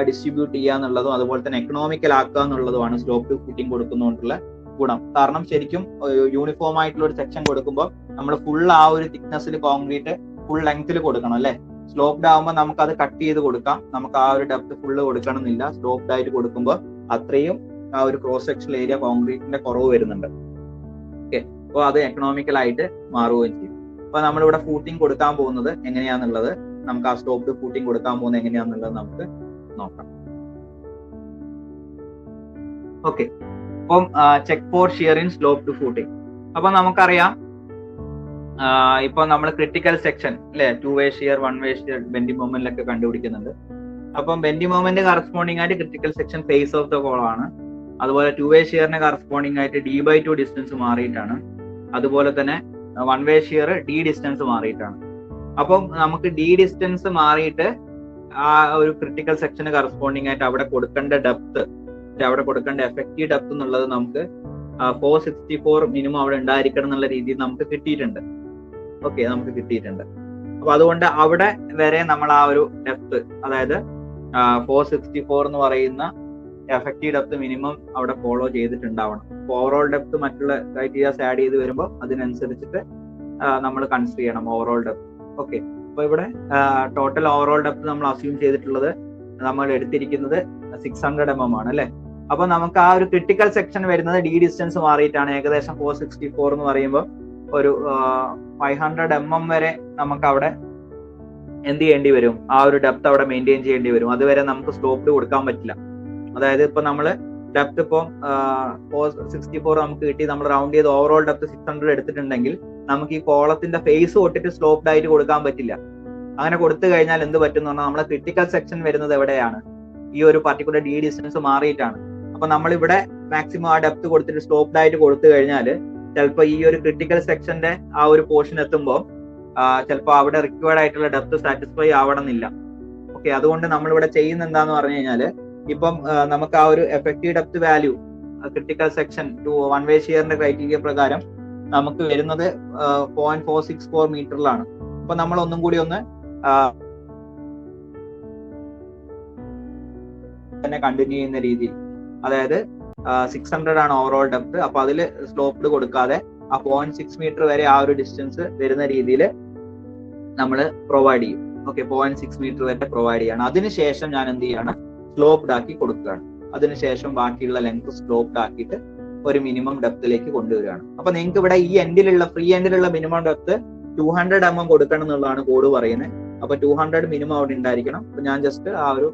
ഡിസ്ട്രിബ്യൂട്ട് ചെയ്യുക എന്നുള്ളതും അതുപോലെ തന്നെ എക്കണോമിക്കൽ ആക്കുക എന്നുള്ളതുമാണ് സ്ലോപ്ഡ് ഫൂട്ടിംഗ് കൊടുക്കുന്നതുകൊണ്ടുള്ള ഗുണം. കാരണം ശരിക്കും യൂണിഫോം ആയിട്ടുള്ള ഒരു സെക്ഷൻ കൊടുക്കുമ്പോൾ നമ്മൾ ഫുൾ ആ ഒരു തിക്നെസ്സിൽ കോൺക്രീറ്റ് ഫുൾ ലെങ്ത്തിൽ കൊടുക്കണം അല്ലെ. സ്ലോപ്ഡ് ആകുമ്പോൾ നമുക്ക് അത് കട്ട് ചെയ്ത് കൊടുക്കാം. നമുക്ക് ആ ഒരു ഡെപ്ത് ഫുള്ള് കൊടുക്കണമെന്നില്ല. സ്ലോപ്ഡ് ആയിട്ട് കൊടുക്കുമ്പോൾ അത്രയും ആ ഒരു ക്രോസ് സെക്ഷണൽ ഏരിയ കോൺക്രീറ്റിന്റെ കുറവ് വരുന്നുണ്ട്. ഓക്കെ, അപ്പോൾ അത് എക്കണോമിക്കൽ ആയിട്ട് മാറുകയും ചെയ്യും. അപ്പൊ നമ്മളിവിടെ ഫൂട്ടിംഗ് കൊടുക്കാൻ പോകുന്നത് എങ്ങനെയാന്നുള്ളത്, നമുക്ക് ആ സ്ലോപ്ഡ് ഫൂട്ടിംഗ് കൊടുക്കാൻ പോകുന്നത് എങ്ങനെയാന്നുള്ളത് നമുക്ക് നോക്കാം. ഓക്കെ, അപ്പം check for shear in sloped footing. അപ്പൊ നമുക്കറിയാം ഇപ്പൊ നമ്മൾ ക്രിട്ടിക്കൽ സെക്ഷൻ അല്ലെ, 2 way shear 1 way shear bending മൊമെന്റിലൊക്കെ കണ്ടുപിടിക്കുന്നുണ്ട്. അപ്പം ബെൻഡിങ് മൊമെന്റ് കറസ്പോണ്ടിങ് ആയിട്ട് critical section face of the column ആണ്. അതുപോലെ 2 വേ ഷിയറിന് കറസ്പോണ്ടിങ് ആയിട്ട് d/2 ഡിസ്റ്റൻസ് മാറിയിട്ടാണ്. അതുപോലെ തന്നെ 1 വേ ഷിയർ d ഡിസ്റ്റൻസ് മാറിയിട്ടാണ്. അപ്പം നമുക്ക് d ഡിസ്റ്റൻസ് മാറിയിട്ട് ആ ഒരു ക്രിട്ടിക്കൽ സെക്ഷന് കറസ്പോണ്ടിങ് ആയിട്ട് അവിടെ കൊടുക്കേണ്ട ഡെപ്ത്, അവിടെ കൊടുക്കേണ്ട എഫക്റ്റീവ് ഡെപ്ത് എന്നുള്ളത് നമുക്ക് 464 മിനിമം അവിടെ ഉണ്ടായിരിക്കണം എന്നുള്ള രീതിയിൽ നമുക്ക് കിട്ടിയിട്ടുണ്ട്. ഓക്കെ, നമുക്ക് കിട്ടിയിട്ടുണ്ട്. അപ്പൊ അതുകൊണ്ട് അവിടെ വരെ നമ്മൾ ആ ഒരു ഡെപ്ത്, അതായത് 464 എന്ന് പറയുന്ന എഫക്റ്റീവ് ഡെപ്ത് മിനിമം അവിടെ ഫോളോ ചെയ്തിട്ടുണ്ടാവണം. ഓവറോൾ ഡെപ്ത് മറ്റുള്ള ക്രൈറ്റീരിയാസ് ആഡ് ചെയ്ത് വരുമ്പോൾ അതിനനുസരിച്ചിട്ട് നമ്മൾ കൺസിഡർ ചെയ്യണം ഓവറോൾ ഡെപ്ത്. ഓക്കെ, അപ്പൊ ഇവിടെ ടോട്ടൽ ഓവറോൾ ഡെപ്ത് നമ്മൾ അസ്യൂം ചെയ്തിട്ടുള്ളത്, നമ്മൾ എടുത്തിരിക്കുന്നത് 600 mm ആണ് അല്ലെ. അപ്പൊ നമുക്ക് ആ ഒരു ക്രിട്ടിക്കൽ സെക്ഷൻ വരുന്നത് d ഡിസ്റ്റൻസ് മാറിയിട്ടാണ്. ഏകദേശം 464 എന്ന് പറയുമ്പോൾ ഒരു 500 mm വരെ നമുക്ക് അവിടെ എന്ത് ചെയ്യേണ്ടി വരും, ആ ഒരു ഡെപ്ത് അവിടെ മെയിൻറ്റെയിൻ ചെയ്യേണ്ടി വരും. അതുവരെ നമുക്ക് സ്ലോപ്ഡ് കൊടുക്കാൻ പറ്റില്ല. അതായത് ഇപ്പൊ നമ്മള് ഡെപ്ത് ഇപ്പം 464 നമുക്ക് കിട്ടി, നമ്മൾ റൗണ്ട് ചെയ്ത് ഓവറോൾ ഡെപ്ത് 600 എടുത്തിട്ടുണ്ടെങ്കിൽ നമുക്ക് ഈ കോളത്തിന്റെ ഫേസ് തൊട്ടിട്ട് സ്ലോപ്ഡ് ആയിട്ട് കൊടുക്കാൻ പറ്റില്ല. അങ്ങനെ കൊടുത്തു കഴിഞ്ഞാൽ എന്ത് പറ്റും എന്ന് പറഞ്ഞാൽ നമ്മളെ ക്രിട്ടിക്കൽ സെക്ഷൻ വരുന്നത് എവിടെയാണ്, ഈ ഒരു പർട്ടിക്കുലർ d ഡിസ്റ്റൻസ് മാറിയിട്ടാണ്. അപ്പൊ നമ്മളിവിടെ മാക്സിമം ആ ഡെപ്ത് കൊടുത്തിട്ട് സ്ലോപ്ഡ് ആയിട്ട് കൊടുത്തു കഴിഞ്ഞാൽ ചിലപ്പോൾ ഈ ഒരു ക്രിട്ടിക്കൽ സെക്ഷന്റെ ആ ഒരു പോർഷൻ എത്തുമ്പോൾ ചിലപ്പോൾ അവിടെ റിക്വയർഡ് ആയിട്ടുള്ള ഡെപ്ത് സാറ്റിസ്ഫൈ ആവണമെന്നില്ല. ഓക്കെ, അതുകൊണ്ട് നമ്മളിവിടെ ചെയ്യുന്ന എന്താന്ന് പറഞ്ഞു കഴിഞ്ഞാൽ, ഇപ്പം നമുക്ക് ആ ഒരു effective depth value critical section 1 വേ ഷിയറിന്റെ ക്രൈറ്റീരിയ പ്രകാരം നമുക്ക് വരുന്നത് 0.464 മീറ്ററിലാണ്. അപ്പൊ നമ്മൾ ഒന്നും കൂടി ഒന്ന് തന്നെ കണ്ടിന്യൂ ചെയ്യുന്ന രീതിയിൽ, അതായത് 600 ആണ് ഓവറോൾ ഡെപ്ത്. അപ്പൊ അതിൽ സ്ലോപ്ഡ് കൊടുക്കാതെ ആ 0.6 മീറ്റർ വരെ ആ ഒരു ഡിസ്റ്റൻസ് വരുന്ന രീതിയിൽ നമ്മൾ പ്രൊവൈഡ് ചെയ്യും. ഓക്കെ, 0.6 മീറ്റർ വരെ പ്രൊവൈഡ് ചെയ്യാണ്. അതിനുശേഷം ഞാൻ എന്ത് ചെയ്യാണ്, സ്ലോപ്ഡ് ആക്കി കൊടുക്കുകയാണ്. അതിനുശേഷം ബാക്കിയുള്ള ലെങ്ത് സ്ലോപ്ഡ് ആക്കിയിട്ട് ഒരു മിനിമം ഡെപ്തിലേക്ക് കൊണ്ടുവരികയാണ്. അപ്പൊ നിങ്ങൾക്ക് ഇവിടെ ഈ എൻഡിലുള്ള ഫ്രീ എൻഡിലുള്ള മിനിമം ഡെപ്ത് 200 mm കൊടുക്കണം എന്നുള്ളതാണ് കോഡ് പറയുന്നത്. അപ്പൊ 200 മിനിമം അവിടെ ഉണ്ടായിരിക്കണം. അപ്പൊ ഞാൻ ജസ്റ്റ് ആ ഒരു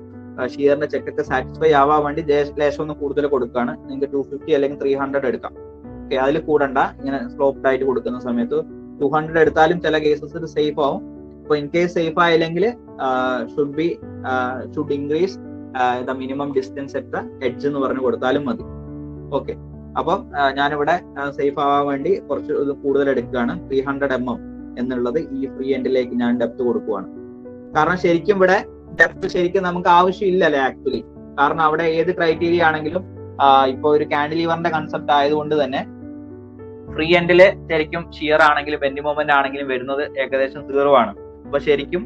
ഷിയറിന്റെ ചെക്കൊക്കെ സാറ്റിസ്ഫൈ ആവാൻ വേണ്ടി ലേശം ഒന്ന് കൂടുതൽ കൊടുക്കുകയാണ്. നിങ്ങൾക്ക് 250 അല്ലെങ്കിൽ 300 എടുക്കാം. ഓക്കെ, അതിൽ കൂടണ്ട. ഇങ്ങനെ സ്ലോപ്ഡ് ആയിട്ട് കൊടുക്കുന്ന സമയത്ത് 200 എടുത്താലും ചില കേസസ് സേഫ് ആവും. അപ്പൊ ഇൻ കേസ് സേഫ് ആയില്ലെങ്കിൽ should increase the minimum distance at the edge എന്ന് പറഞ്ഞു കൊടുത്താലും മതി. ഓക്കെ, അപ്പം ഞാനിവിടെ സേഫ് ആവാൻ വേണ്ടി കുറച്ച് കൂടുതൽ എടുക്കുകയാണ്. 300 mm എന്നുള്ളത് ഈ ഫ്രീ എൻഡിലേക്ക് ഞാൻ ഡെപ്ത് കൊടുക്കുകയാണ്. കാരണം ശരിക്കും ഇവിടെ ഡെപ്ത് ശരിക്കും നമുക്ക് ആവശ്യമില്ലല്ലേ ആക്ച്വലി. കാരണം അവിടെ ഏത് ക്രൈറ്റീരിയ ആണെങ്കിലും ഇപ്പൊ ഒരു കാൻഡിലീവറിന്റെ കൺസെപ്റ്റ് ആയതുകൊണ്ട് തന്നെ ഫ്രീ എൻഡില് ശരിക്കും ഷിയർ ആണെങ്കിലും ബെൻഡിങ് മൊമെന്റ് ആണെങ്കിലും വരുന്നത് ഏകദേശം 0 ആണ്. അപ്പൊ ശരിക്കും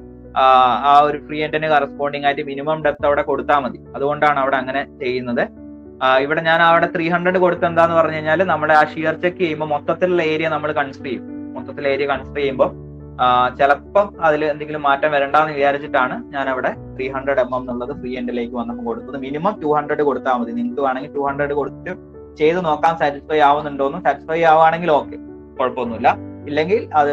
ആ ഒരു ഫ്രീ എൻഡിന് കറസ്പോണ്ടിങ് ആയിട്ട് മിനിമം ഡെപ്ത് അവിടെ കൊടുത്താൽ മതി. അതുകൊണ്ടാണ് അവിടെ അങ്ങനെ ചെയ്യുന്നത്. ഇവിടെ ഞാൻ അവിടെ 300 കൊടുത്ത് എന്താന്ന് പറഞ്ഞു കഴിഞ്ഞാൽ, നമ്മുടെ ആ ഷിയർ ചെക്ക് ചെയ്യുമ്പോൾ മൊത്തത്തിലുള്ള ഏരിയ നമ്മൾ കൺസിഡർ ചെയ്യും. മൊത്തത്തിലുള്ള ഏരിയ കൺസിഡർ ചെയ്യുമ്പോൾ ചിലപ്പം അതിൽ എന്തെങ്കിലും മാറ്റം വരണ്ടെന്ന് വിചാരിച്ചിട്ടാണ് ഞാൻ അവിടെ 300 mm എന്നുള്ളത് ഫ്രീ എൻഡിലേക്ക് വന്നപ്പോൾ കൊടുത്തത്. മിനിമം 200 കൊടുത്താൽ മതി. നിങ്ങൾക്ക് വേണമെങ്കിൽ 200 കൊടുത്തിട്ട് ചെയ്ത് നോക്കാം സാറ്റിസ്ഫൈ ആവുന്നുണ്ടോന്നും. സാറ്റിസ്ഫൈ ആവുകയാണെങ്കിൽ ഓക്കെ, കുഴപ്പമൊന്നുമില്ല. ഇല്ലെങ്കിൽ അത്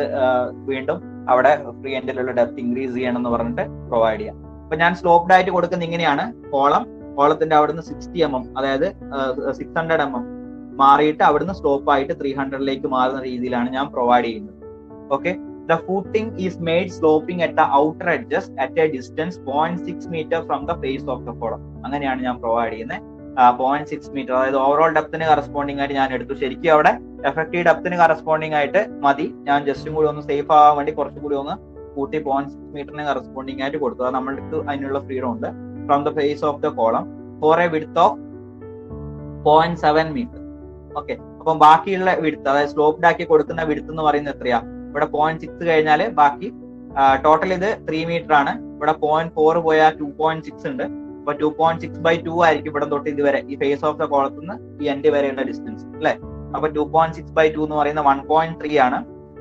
വീണ്ടും അവിടെ ഫ്രീ എൻഡിലുള്ള ഡെപ്ത് ഇൻക്രീസ് ചെയ്യണം എന്ന് പറഞ്ഞിട്ട് പ്രൊവൈഡ് ചെയ്യാം. അപ്പൊ ഞാൻ സ്ലോപ്ഡ് ആയിട്ട് കൊടുക്കുന്ന ഇങ്ങനെയാണ്. കോളത്തിന്റെ അവിടുന്ന് 60 mm, അതായത് 600 mm മാറിയിട്ട് അവിടുന്ന് സ്ലോപ്പ് ആയിട്ട് 300ലേക്ക് മാറുന്ന രീതിയിലാണ് ഞാൻ പ്രൊവൈഡ് ചെയ്യുന്നത്. Okay, the footing is made sloping at the outer edges at a distance 0.6 meter from the face of the column. അങ്ങനെയാണ് ഞാൻ പ്രൊവൈഡ് ചെയ്യുന്നത്. 0.6 meter, അതായത് ഓവറോൾ ഡെപ്തിന് കറസ്പോണ്ടിങ് ആയിട്ട് ഞാൻ എടുത്തു. ശരിക്കും അവിടെ എഫക്റ്റീവ് ഡെപ്തിന് കറസ്പോണ്ടിങ് ആയിട്ട് മതി. ഞാൻ ജസ്റ്റും കൂടി ഒന്ന് സേഫ് ആവാൻ വേണ്ടി കുറച്ചും കൂടി ഒന്ന് കൂട്ടി 0.6 meter കറസ്പോണ്ടിങ് ആയിട്ട് കൊടുത്തു. അത് നമ്മൾക്ക് അതിനുള്ള ഫ്രീഡം ഉണ്ട്. From the face of the column for a width of 0.7 meter. Okay, അപ്പം ബാക്കിയുള്ള വിഡ്ത്ത്, അതായത് സ്ലോപ്ഡ് ആക്കി കൊടുക്കുന്ന വിഡ്ത്ത് എന്ന് പറയുന്നത് എത്രയാ? ഇവിടെ 0.6 കഴിഞ്ഞാൽ ബാക്കി ടോട്ടൽ ഇത് 3 meter ആണ്. ഇവിടെ 0.4 പോയാൽ 2.6 ഉണ്ട്. അപ്പൊ 2.6/2 ആയിരിക്കും ഇവിടെ തൊട്ട് ഇതുവരെ ഈ ഫേസ് ഓഫ് ദ കോളത്തിൽ നിന്ന് ഈ എൻഡ് വരെയുള്ള ഡിസ്റ്റൻസ് അല്ലെ. അപ്പൊ 2.6/2 എന്ന് പറയുന്നത് 1.3 ആണ്.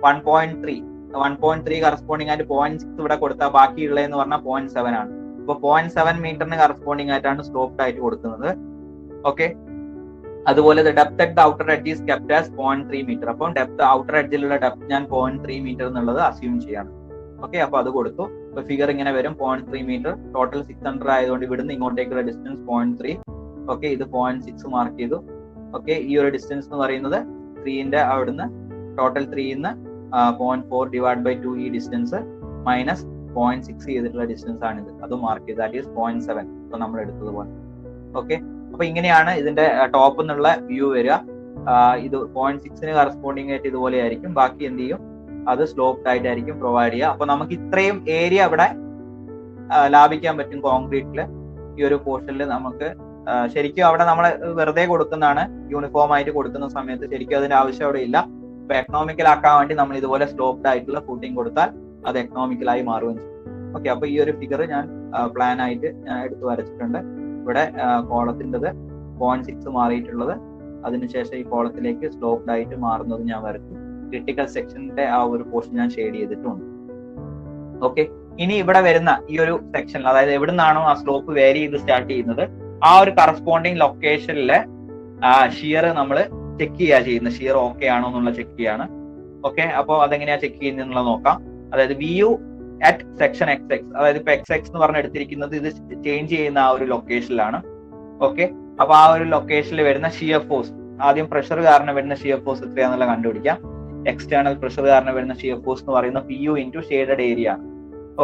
1.3 കറസ്പോണ്ടിങ് ആയിട്ട് 0.6 ഇവിടെ കൊടുത്താൽ ബാക്കിയുള്ളതെന്ന് പറഞ്ഞാൽ 0.7 ആണ്. അപ്പൊ 0.7 മീറ്ററിന് കറസ്പോണ്ടിങ് ആയിട്ടാണ് സ്ലോപ്ഡ് ആയിട്ട് കൊടുക്കുന്നത്. ഓക്കെ, അതുപോലെ depth at the outer edge is kept as 0.3 meter. അപ്പം ഡെപ്ത് ഔട്ടർ എഡ്ജിലുള്ള ഡെപ്ത് ഞാൻ 0.3 meter എന്നുള്ളത് അസ്യൂം ചെയ്യാണ്. ഓക്കെ, അപ്പൊ അത് കൊടുത്തു. ഇപ്പൊ ഫിഗർ ഇങ്ങനെ വരും. 0.3 meter, ടോട്ടൽ 600 ആയതുകൊണ്ട് ഇവിടുന്ന് ഇങ്ങോട്ടേക്കുള്ള ഡിസ്റ്റൻസ് 0.3. ഓക്കെ, ഇത് 0.6 മാർക്ക് ചെയ്തു. ഓക്കെ, ഈ ഒരു ഡിസ്റ്റൻസ് എന്ന് പറയുന്നത് 3ന്റെ അവിടുന്ന് ടോട്ടൽ 3ന്ന് 0.4 /2 ഈ ഡിസ്റ്റൻസ് മൈനസ് 0.6 ചെയ്തിട്ടുള്ള ഡിസ്റ്റൻസ് ആണിത്. അത് മാർക്ക് ചെയ്ത് ദാറ്റ് ഈസ് 0.7. ഇപ്പൊ നമ്മൾ എടുത്തതുപോലെ. ഓക്കെ, അപ്പൊ ഇങ്ങനെയാണ് ഇതിന്റെ ടോപ്പ് എന്നുള്ള വ്യൂ വരിക. ഇത് 0.6ന് കറസ്പോണ്ടിങ് ആയിട്ട് ഇതുപോലെ ആയിരിക്കും. ബാക്കി എന്ത് ചെയ്യും? അത് സ്ലോപ്ഡ് ആയിട്ടായിരിക്കും പ്രൊവൈഡ് ചെയ്യുക. അപ്പൊ നമുക്ക് ഇത്രയും ഏരിയ അവിടെ ലാഭിക്കാൻ പറ്റും കോൺക്രീറ്റില്. ഈ ഒരു പോർഷനിൽ നമുക്ക് ശരിക്കും അവിടെ നമ്മൾ വെറുതെ കൊടുക്കുന്നതാണ്. യൂണിഫോം ആയിട്ട് കൊടുക്കുന്ന സമയത്ത് ശരിക്കും അതിന്റെ ആവശ്യം അവിടെ ഇല്ല. അപ്പൊ എക്കണോമിക്കൽ ആക്കാൻ വേണ്ടി നമ്മൾ ഇതുപോലെ സ്ലോപ്ഡ് ആയിട്ടുള്ള ഫൂട്ടിങ് കൊടുത്താൽ അത് എക്കണോമിക്കലായി മാറുകയും ചെയ്യും. ഓക്കെ, അപ്പൊ ഈ ഒരു ഫിഗർ ഞാൻ പ്ലാൻ ആയിട്ട് എടുത്ത് വരച്ചിട്ടുണ്ട്. ഇവിടെ കോളത്തിൻ്റെത് 0.6 മാറിയിട്ടുള്ളത്, അതിനുശേഷം ഈ കോളത്തിലേക്ക് സ്ലോപ്ഡ് ആയിട്ട് മാറുന്നത് ഞാൻ വരച്ചു. ക്രിട്ടിക്കൽ സെക്ഷന്റെ ആ ഒരു പോർഷൻ ഞാൻ ഷെയ്ഡ് ചെയ്തിട്ടുണ്ട്. ഓക്കെ, ഇനി ഇവിടെ വരുന്ന ഈ ഒരു സെക്ഷൻ, അതായത് എവിടെ നിന്നാണോ ആ സ്ലോപ്പ് വേരി ചെയ്ത് സ്റ്റാർട്ട് ചെയ്യുന്നത്, ആ ഒരു കറസ്പോണ്ടിങ് ലൊക്കേഷനിലെ ഷിയർ നമ്മൾ ചെക്ക് ചെയ്യുന്നത്. ഷിയർ ഓക്കെ ആണോ എന്നുള്ള ചെക്ക് ചെയ്യാണ്. ഓക്കെ, അപ്പോൾ അതെങ്ങനെയാ ചെക്ക് ചെയ്യുന്നത് നോക്കാം. അതായത് VU at സെക്ഷൻ XX, അതായത് ഇപ്പൊ XX എന്ന് പറഞ്ഞ് എടുത്തിരിക്കുന്നത് ഇത് ചേഞ്ച് ചെയ്യുന്ന ആ ഒരു ലൊക്കേഷനിലാണ്. ഓക്കെ, അപ്പൊ ആ ഒരു ലൊക്കേഷനിൽ വരുന്ന ഷിയർ ഫോഴ്സ്, ആദ്യം പ്രഷർ കാരണം വരുന്ന ഷിയർ ഫോഴ്സ് എത്രയാണെന്നുള്ള കണ്ടുപിടിക്കാം. എക്സ്റ്റേണൽ പ്രഷർ കാരണം വരുന്ന ഷിയർ ഫോഴ്സ് എന്ന് പറയുന്നത് PU ഇൻറ്റു ഷെയ്ഡഡ് ഏരിയ ആണ്.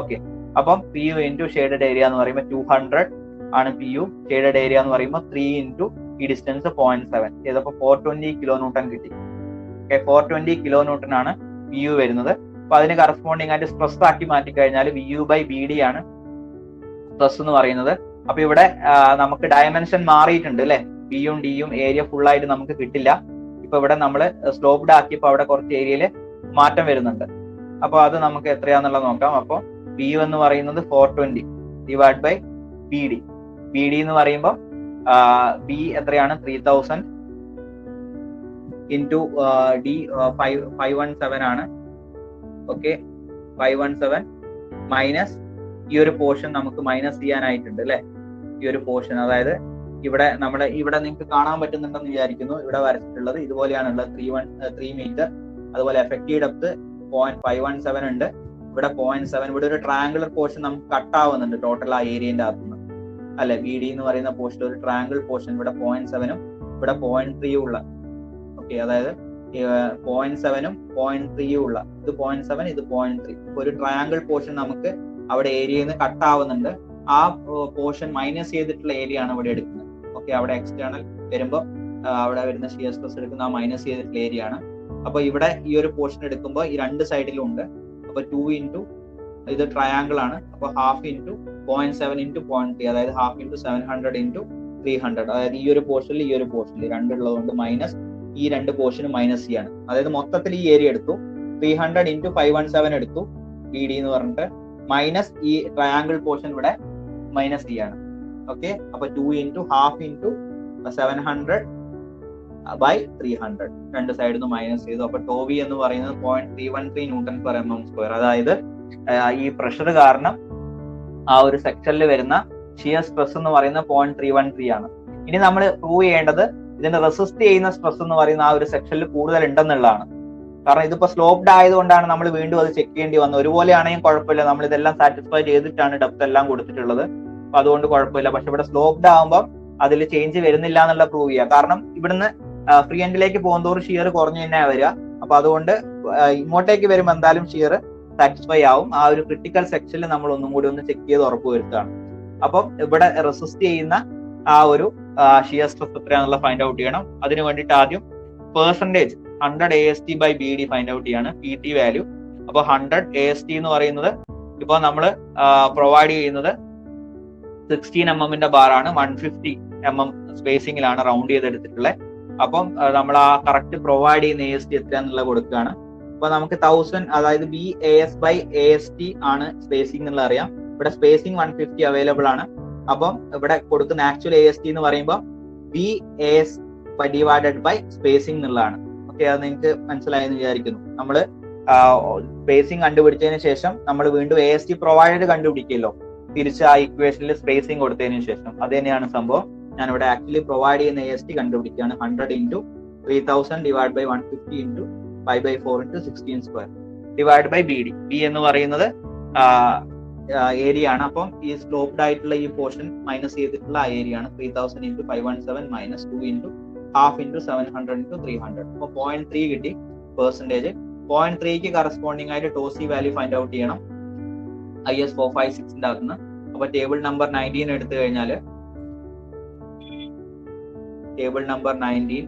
ഓക്കെ, അപ്പം PU ഇൻറ്റു ഷെയ്ഡഡ് ഏരിയ എന്ന് പറയുമ്പോൾ 200 ആണ് PU. ഷെയ്ഡഡ് ഏരിയ എന്ന് പറയുമ്പോൾ 3 ഇൻറ്റു ഈ ഡിസ്റ്റൻസ് 0.7 ചെയ്തപ്പോൾ 420 kN കിട്ടി. ഓക്കെ, 420 kN ആണ് PU വരുന്നത്. അപ്പൊ അതിന് കറസ്പോണ്ടിങ് ആയിട്ട് സ്ട്രെസ് ആക്കി മാറ്റി കഴിഞ്ഞാൽ VU/BD ആണ് സ്ട്രെസ് എന്ന് പറയുന്നത്. അപ്പൊ ഇവിടെ നമുക്ക് ഡയമെൻഷൻ മാറിയിട്ടുണ്ട് അല്ലെ. ബിയും ഡിയും ഏരിയ ഫുൾ ആയിട്ട് നമുക്ക് കിട്ടില്ല. ഇപ്പൊ ഇവിടെ നമ്മൾ സ്ലോപ്ഡ് ആക്കിയപ്പോൾ അവിടെ കുറച്ച് ഏരിയയിൽ മാറ്റം വരുന്നുണ്ട്. അപ്പൊ അത് നമുക്ക് എത്രയാന്നുള്ളത് നോക്കാം. അപ്പൊ VU എന്ന് പറയുന്നത് 420 /BD. BD എന്ന് പറയുമ്പോൾ B എത്രയാണ്? 3000 ഇൻറ്റു D 517 ആണ്. ഓക്കെ, 517 മൈനസ് ഈ ഒരു പോർഷൻ നമുക്ക് മൈനസ് ചെയ്യാനായിട്ടുണ്ട് അല്ലെ. ഈ ഒരു പോർഷൻ, അതായത് ഇവിടെ ഇവിടെ നിങ്ങൾക്ക് കാണാൻ പറ്റുന്നുണ്ടെന്ന് വിചാരിക്കുന്നു. ഇവിടെ വരച്ചിട്ടുള്ളത് ഇതുപോലെയാണുള്ളത്. 3 meter. അതുപോലെ എഫക്റ്റീവ് ഡെപ്ത് 0.517 ഉണ്ട്. ഇവിടെ 0.7. ഇവിടെ ഒരു ട്രയാങ്കുലർ പോർഷൻ നമുക്ക് കട്ട് ആവുന്നുണ്ട് ടോട്ടൽ ആ ഏരിയന്റെ അകത്തുനിന്ന് അല്ലെ. BD എന്ന് പറയുന്ന പോർഷൻ ഒരു ട്രയാങ്കിൾ പോർഷൻ, ഇവിടെ 0.7 ഇവിടെ 0.3 ഉള്ള. ഓക്കെ, അതായത് 0.7 0.3 ഉള്ള, ഇത് 0.7 ഇത് 0.3. ഒരു ട്രയാങ്കിൾ പോർഷൻ നമുക്ക് അവിടെ ഏരിയയിൽ നിന്ന് കട്ട് ആവുന്നുണ്ട്. ആ പോർഷൻ മൈനസ് ചെയ്തിട്ടുള്ള ഏരിയ ആണ് ഇവിടെ എടുക്കുന്നത്. ഓക്കെ, അവിടെ എക്സ്റ്റേണൽ വരുമ്പോൾ അവിടെ വരുന്ന ഷിയർ സ്ട്രെസ് എടുക്കുന്ന ആ മൈനസ് ചെയ്തിട്ടുള്ള ഏരിയ ആണ്. അപ്പൊ ഇവിടെ ഈ ഒരു പോർഷൻ എടുക്കുമ്പോൾ ഈ രണ്ട് സൈഡിലും ഉണ്ട്. അപ്പൊ 2 ഇൻറ്റു ഇത് ട്രയാങ്കിൾ ആണ്. അപ്പൊ 1/2 ഇൻറ്റു 0.7 ഇൻറ്റു 0.3, അതായത് 1/2 ഇൻറ്റു 700 ഇൻറ്റു 300. അതായത് ഈ ഒരു പോർഷനിൽ രണ്ടുള്ളതുകൊണ്ട് മൈനസ് ഈ രണ്ട് പോർഷനും മൈനസ് ചെയ്യാണ്. അതായത് മൊത്തത്തിൽ ഈ ഏരിയ എടുത്തു 300 ഇൻറ്റു 517 എടുത്തു BD എന്ന് പറഞ്ഞിട്ട്, മൈനസ് ഈ ട്രയാങ്കിൾ പോർഷൻ ഇവിടെ മൈനസ് ചെയ്യാണ്. ഓക്കെ, അപ്പൊ 2 ഇൻറ്റു 1/2 ഇൻറ്റു 700 /300 രണ്ട് സൈഡിൽ നിന്ന് മൈനസ് ചെയ്തു. അപ്പൊ ടോ വി എന്ന് പറയുന്നത് 0.313 Nm/mm². അതായത് ഈ പ്രഷർ കാരണം ആ ഒരു സെക്ഷനിൽ വരുന്ന ഷിയർ സ്ട്രെസ് എന്ന് പറയുന്നത് 0.313 ആണ്. ഇനി നമ്മൾ പ്രൂവ് ചെയ്യേണ്ടത് ഇതിനെ റെസിസ്റ്റ് ചെയ്യുന്ന സ്ട്രെസ് എന്ന് പറയുന്ന ആ ഒരു സെക്ഷനിൽ കൂടുതൽ ഉണ്ടെന്നുള്ളതാണ്. കാരണം ഇതിപ്പോ സ്ലോപ്ഡ് ആയതുകൊണ്ടാണ് നമ്മൾ വീണ്ടും അത് ചെക്ക് ചെയ്യേണ്ടി വന്നത്. ഒരുപോലെയാണെങ്കിൽ കുഴപ്പമില്ല, നമ്മൾ ഇതെല്ലാം സാറ്റിസ്ഫൈ ചെയ്തിട്ടാണ് ഡെപ്ത് എല്ലാം കൊടുത്തിട്ടുള്ളത്, അപ്പൊ അതുകൊണ്ട് കുഴപ്പമില്ല. പക്ഷെ ഇവിടെ സ്ലോപ്ഡ് ആകുമ്പോൾ അതിൽ ചേഞ്ച് വരുന്നില്ല എന്നുള്ള പ്രൂവ് ചെയ്യുക. കാരണം ഇവിടുന്ന് ഫ്രീ എൻഡിലേക്ക് പോകുന്നതോറും ഷിയർ കുറഞ്ഞു തന്നെ വരിക. അപ്പൊ അതുകൊണ്ട് ഇങ്ങോട്ടേക്ക് വരുമ്പോൾ എന്തായാലും ഷിയർ സാറ്റിസ്ഫൈ ആവും. ആ ഒരു ക്രിട്ടിക്കൽ സെക്ഷനിൽ നമ്മൾ ഒന്നും കൂടി ഒന്ന് ചെക്ക് ചെയ്ത് ഉറപ്പ് വരുത്തുകയാണ്. അപ്പം ഇവിടെ റെസിസ്റ്റ് ചെയ്യുന്ന ആ ഒരു ഷിയർ സ്ട്രെസ് എത്രയാണെന്നുള്ള ഫൈൻഡ് ഔട്ട് ചെയ്യണം. അതിന് വേണ്ടിയിട്ട് ആദ്യം percentage 100 AST by BD find out ചെയ്യാണ്, PT വാല്യൂ. അപ്പൊ 100 AST എന്ന് പറയുന്നത് ഇപ്പൊ നമ്മൾ പ്രൊവൈഡ് ചെയ്യുന്നത് 16 mm ബാറാണ്, 150 mm സ്പേസിംഗിലാണ് റൗണ്ട് ചെയ്തെടുത്തിട്ടുള്ളത്. അപ്പം നമ്മൾ ആ കറക്റ്റ് പ്രൊവൈഡ് ചെയ്യുന്ന AST എത്രയാണെന്നുള്ള കൊടുക്കുകയാണ്. അപ്പൊ നമുക്ക് 1000, അതായത് BAS by AST ആണ് സ്പേസിംഗ് എന്നുള്ളത് അറിയാം. ഇവിടെ സ്പേസിംഗ് 150 അവൈലബിൾ ആണ്. അപ്പം ഇവിടെ കൊടുക്കുന്ന ആക്ച്വൽ AST എന്ന് പറയുമ്പോൾ BAS ഡിവൈഡഡ് ബൈ സ്പേസിംഗ് എന്നുള്ളതാണ്. ഓക്കെ, അത് നിങ്ങൾക്ക് മനസ്സിലായെന്ന് വിചാരിക്കുന്നു. നമ്മൾ സ്പേസിംഗ് കണ്ടുപിടിച്ചതിന് ശേഷം നമ്മൾ വീണ്ടും AST പ്രൊവൈഡഡ് കണ്ടുപിടിക്കുമല്ലോ, തിരിച്ച് ആ ഇക്വേഷനിൽ സ്പേസിംഗ് കൊടുത്തതിന് ശേഷം. അത് തന്നെയാണ് സംഭവം. ഞാൻ ഇവിടെ ആക്ച്വലി പ്രൊവൈഡ് ചെയ്യുന്ന AST കണ്ടുപിടിക്കുകയാണ്. 100 into 3000 divide by 150 into 5/4 into 16² divide by BD. B എന്ന് പറയുന്നത് ഏരിയ ആണ്. അപ്പം ഈ സ്ലോപ്ഡ് ആയിട്ടുള്ള ഈ പോർഷൻ മൈനസ് ചെയ്തിട്ടുള്ള ആ ഏരിയ ആണ്. 3000 into 517 minus 2 into half into 700 into 300. അപ്പൊ 0.3 കിട്ടി പെർസെന്റേജ്. 0.3ക്ക് കറസ്പോണ്ടിങ് ആയിട്ട് ടോസി വാല്യൂ ഫൈൻഡ് ഔട്ട് ചെയ്യണം IS 456 അകത്തുനിന്ന്. അപ്പൊ ടേബിൾ നമ്പർ 19 എടുത്തു കഴിഞ്ഞാൽ ടേബിൾ നമ്പർ 19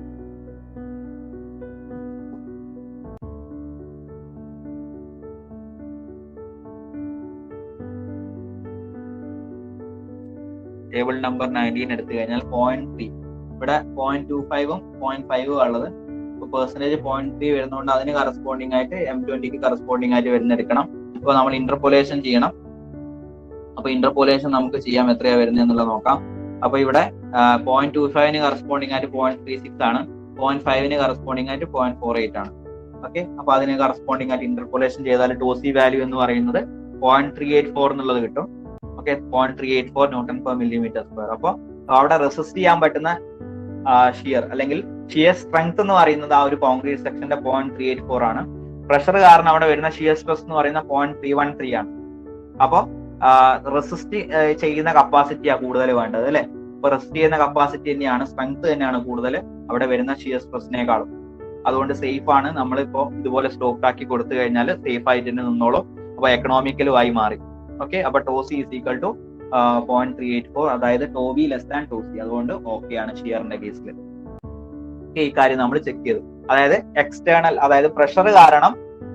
എടുത്തു കഴിഞ്ഞാൽ 0.3, ഇവിടെ 0.25ഉം 0.5ഉം ഉള്ളത്. ഇപ്പൊ പെർസെന്റേജ് 0.3 വരുന്നതുകൊണ്ട് അതിന് കറസ്പോണ്ടിങ് ആയിട്ട് M20ക്ക് കറസ്പോണ്ടിങ് ആയിട്ട് വരുന്നെടുക്കണം. ഇപ്പൊ നമ്മൾ ഇന്റർപോലേഷൻ ചെയ്യണം. അപ്പൊ ഇന്റർപോലേഷൻ നമുക്ക് ചെയ്യാം, എത്രയാ വരുന്നത് എന്നുള്ളത് നോക്കാം. അപ്പൊ ഇവിടെ 0.25ന് കറസ്പോണ്ടിങ് ആയിട്ട് 0.36 ആണ്, 0.5ന് കറസ്പോണ്ടിങ് ആയിട്ട് 0.48 ആണ്. ഓക്കെ, അപ്പൊ അതിന് കറസ്പോണ്ടിങ് ആയിട്ട് ഇന്റർപോലേഷൻ ചെയ്താൽ ടോസി വാല്യൂ എന്ന് പറയുന്നത് 0.384 എന്നുള്ളത് കിട്ടും. Okay, 0.384 Nm/mm². അപ്പൊ അവിടെ റെസിസ്റ്റ് ചെയ്യാൻ പറ്റുന്ന ഷിയർ അല്ലെങ്കിൽ ഷിയർ സ്ട്രെങ്ത് എന്ന് പറയുന്നത് ആ ഒരു കോൺക്രീറ്റ് സെക്ഷന്റെ 0.384 ആണ്. പ്രഷർ കാരണം അവിടെ വരുന്ന ഷിയർ സ്ട്രെസ് എന്ന് പറയുന്നത് 0.313 ആണ്. അപ്പോൾ റെസിസ്റ്റ് ചെയ്യുന്ന കപ്പാസിറ്റിയാണ് കൂടുതൽ വേണ്ടത് അല്ലെ. അപ്പൊ റെസിസ്റ്റ് ചെയ്യുന്ന കപ്പാസിറ്റി തന്നെയാണ്, സ്ട്രെങ്ത് തന്നെയാണ് കൂടുതൽ അവിടെ വരുന്ന ഷിയർ സ്ട്രെസ്സിനേക്കാളും. അതുകൊണ്ട് സേഫ് ആണ്. നമ്മളിപ്പോ ഇതുപോലെ സ്റ്റോക്ക് ആക്കി കൊടുത്തു കഴിഞ്ഞാൽ സേഫ് ആയിട്ട് തന്നെ നിന്നോളും. അപ്പൊ എക്കണോമിക്കലും ആയി മാറി. ഓക്കെ, അപ്പൊ ടോസി ഈസ് ഈക്വൽ ടു 0.384, അതായത് ടോബി ലെസ് ദാൻ ടോസി. അതുകൊണ്ട് ഓക്കെ ആണ് ഷിയറിന്റെ കേസിൽ. ഈ കാര്യം നമ്മൾ ചെക്ക് ചെയ്തു. അതായത് എക്സ്റ്റേണൽ, അതായത് പ്രഷർ കാരണം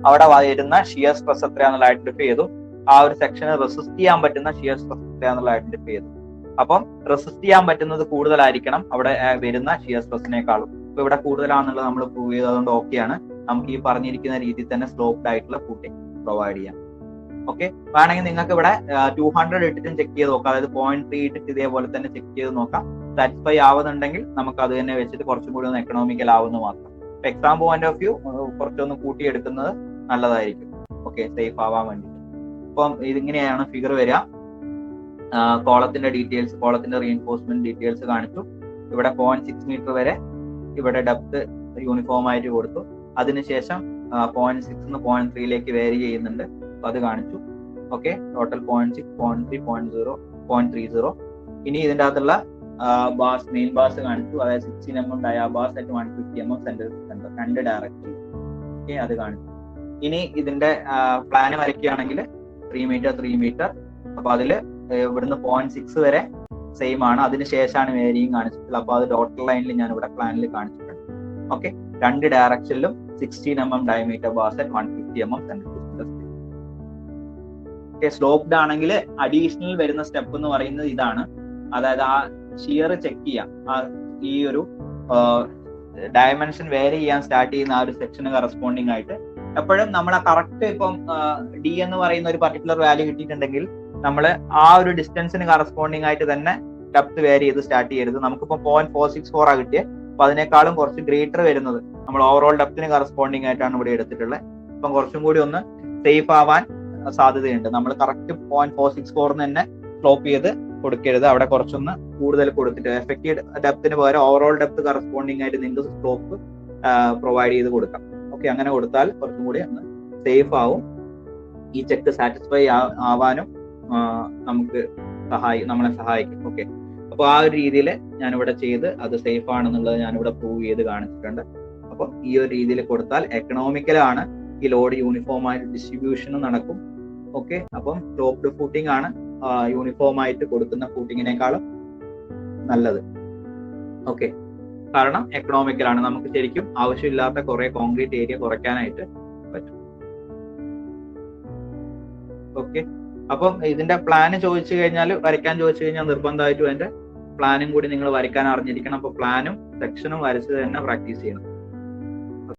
അവിടെ വരുന്ന ഷിയർ സ്ട്രെസ് എത്രയാണെന്നുള്ള ഐഡന്റിഫൈ ചെയ്തു. ആ ഒരു സെക്ഷന് റെസിസ്റ്റ് ചെയ്യാൻ പറ്റുന്ന ഷിയർ സ്ട്രെസ് എത്രയാണെന്നുള്ള ഐഡന്റിഫൈ ചെയ്തു. അപ്പം റെസിസ്റ്റ് ചെയ്യാൻ പറ്റുന്നത് കൂടുതലായിരിക്കണം അവിടെ വരുന്ന ഷിയർ സ്ട്രെസ്സിനേക്കാളും. ഇപ്പൊ ഇവിടെ കൂടുതലാണെന്നുള്ളത് നമ്മൾ പ്രൂവ് ചെയ്ത്, അതുകൊണ്ട് ഓക്കെയാണ്. നമുക്ക് ഈ പറഞ്ഞിരിക്കുന്ന രീതിയിൽ തന്നെ സ്ലോപ്ഡ് ആയിട്ടുള്ള ഫൂട്ടിംഗ് പ്രൊവൈഡ് ചെയ്യാം. ഓക്കെ, വേണമെങ്കിൽ നിങ്ങൾക്ക് ഇവിടെ 200 ഇട്ടിട്ടും ചെക്ക് ചെയ്ത് നോക്കാം. അതായത് 0.3 ഇട്ടിട്ട് ഇതേപോലെ തന്നെ ചെക്ക് ചെയ്ത് നോക്കാം. സാറ്റിസ്ഫൈ ആവുന്നുണ്ടെങ്കിൽ നമുക്ക് അത് തന്നെ വെച്ചിട്ട് കുറച്ചും കൂടി ഒന്ന് എക്കണോമിക്കൽ ആവുന്ന മാത്രം. എക്സാം പോയിന്റ് ഓഫ് വ്യൂ കുറച്ചൊന്ന് കൂട്ടിയെടുക്കുന്നത് നല്ലതായിരിക്കും. ഓക്കെ, സേഫ് ആവാൻ വേണ്ടിയിട്ട്. അപ്പം ഇതിങ്ങനെയാണ് ഫിഗർ വരിക. കോളത്തിന്റെ ഡീറ്റെയിൽസ്, കോളത്തിന്റെ റീഎൻഫോഴ്സ്മെന്റ് ഡീറ്റെയിൽസ് കാണിച്ചു. ഇവിടെ 0.6 മീറ്റർ വരെ ഇവിടെ ഡെപ്ത് യൂണിഫോം ആയിട്ട് കൊടുത്തു. അതിനുശേഷം 0.6 0.3ലേക്ക് വേരി ചെയ്യുന്നുണ്ട്, അത് കാണിച്ചു. Okay, total 0.6, 0.3, 0.30. ഇനി ഇതിന്റെ അകത്തുള്ള ബാസ്, മെയിൻ ബാസ് കാണിച്ചു. അതായത് 16 mm dia bars at 150 mm centre, 2 directory. Okay, അത് കാണിച്ചു. ഇനി ഇതിന്റെ പ്ലാന് വരയ്ക്കുകയാണെങ്കിൽ 3 മീറ്റർ 3 മീറ്റർ. അപ്പൊ അതില് ഇവിടുന്ന് 0.6 വരെ സെയിം ആണ്. അതിനുശേഷമാണ് വേരിയും കാണിച്ചിട്ടുള്ളത്. അപ്പൊ അത് ഡോട്ടർ ലൈനിൽ ഞാൻ ഇവിടെ പ്ലാനിൽ കാണിച്ചിട്ടുണ്ട്. ഓക്കെ, 2 ഡയറക്ഷനിലും 16 mm diameter bars at 150 mm centre. Sloped ആണെങ്കിൽ അഡീഷണൽ വരുന്ന സ്റ്റെപ്പ് എന്ന് പറയുന്നത് ഇതാണ്. അതായത് ആ ഷിയർ ചെക്ക് ചെയ്യാം. ഈ ഒരു ഡയമെൻഷൻ വേരി ചെയ്യാൻ സ്റ്റാർട്ട് ചെയ്യുന്ന ആ ഒരു സെക്ഷന് കറസ്പോണ്ടിങ് ആയിട്ട് എപ്പോഴും നമ്മൾ കറക്റ്റ് ഇപ്പം ഡി എന്ന് പറയുന്ന ഒരു പർട്ടിക്കുലർ വാല്യൂ കിട്ടിയിട്ടുണ്ടെങ്കിൽ നമ്മൾ ആ ഒരു ഡിസ്റ്റൻസിന് കറസ്പോണ്ടിങ് ആയിട്ട് തന്നെ ഡെപ്ത് വേരി ചെയ്ത് സ്റ്റാർട്ട് ചെയ്യരുത്. നമുക്കിപ്പോൾ 0.464 ആ കിട്ടിയത്. അപ്പൊ അതിനേക്കാളും കുറച്ച് ഗ്രേറ്റർ വരുന്നത് നമ്മൾ ഓവറോൾ ഡെപ്തിന് കറസ്പോണ്ടിങ് ആയിട്ടാണ് ഇവിടെ എടുത്തിട്ടുള്ളത്. അപ്പം കുറച്ചും കൂടി ഒന്ന് സേഫ് ആവാൻ സാധ്യതയുണ്ട്. നമ്മൾ കറക്റ്റ് 0.464 തന്നെ സ്ലോപ്പ് ചെയ്ത് കൊടുക്കരുത്. അവിടെ കുറച്ചൊന്ന് കൂടുതൽ കൊടുത്തിട്ട് എഫക്റ്റീവ് ഡെപ്തിന് പകരം ഓവറോൾ ഡെപ്ത് കറസ്പോണ്ടിങ് ആയിട്ട് നിങ്ങൾക്ക് സ്ലോപ്പ് പ്രൊവൈഡ് ചെയ്ത് കൊടുക്കാം. ഓക്കെ, അങ്ങനെ കൊടുത്താൽ കുറച്ചും കൂടി ഒന്ന് സേഫ് ആവും. ഈ ചെക്ക് സാറ്റിസ്ഫൈ ആവാനും നമുക്ക് നമ്മളെ സഹായിക്കും. ഓക്കെ, അപ്പോൾ ആ ഒരു രീതിയിൽ ഞാനിവിടെ ചെയ്ത് അത് സേഫ് ആണെന്നുള്ളത് ഞാനിവിടെ പ്രൂവ് ചെയ്ത് കാണിച്ചിട്ടുണ്ട്. അപ്പം ഈ ഒരു രീതിയിൽ കൊടുത്താൽ എക്കണോമിക്കലാണ്, ഈ ലോഡ് യൂണിഫോം ആയിട്ട് ഡിസ്ട്രിബ്യൂഷനും നടക്കും. ഓക്കെ, അപ്പം സ്ലോപ്ഡ് ഫൂട്ടിംഗ് ആണ് യൂണിഫോം ആയിട്ട് കൊടുക്കുന്ന ഫൂട്ടിങ്ങിനേക്കാളും നല്ലത്. ഓക്കെ, കാരണം എക്കണോമിക്കലാണ്, നമുക്ക് ശരിക്കും ആവശ്യമില്ലാത്ത കുറെ കോൺക്രീറ്റ് ഏരിയ കുറയ്ക്കാനായിട്ട് പറ്റും. ഓക്കെ, അപ്പം ഇതിന്റെ പ്ലാന് ചോദിച്ചു കഴിഞ്ഞാൽ, വരയ്ക്കാൻ ചോദിച്ചു കഴിഞ്ഞാൽ നിർബന്ധമായിട്ടും അതിന്റെ പ്ലാനും കൂടി നിങ്ങൾ വരയ്ക്കാൻ അറിഞ്ഞിരിക്കണം. അപ്പൊ പ്ലാനും സെക്ഷനും വരച്ച് തന്നെ പ്രാക്ടീസ് ചെയ്യണം.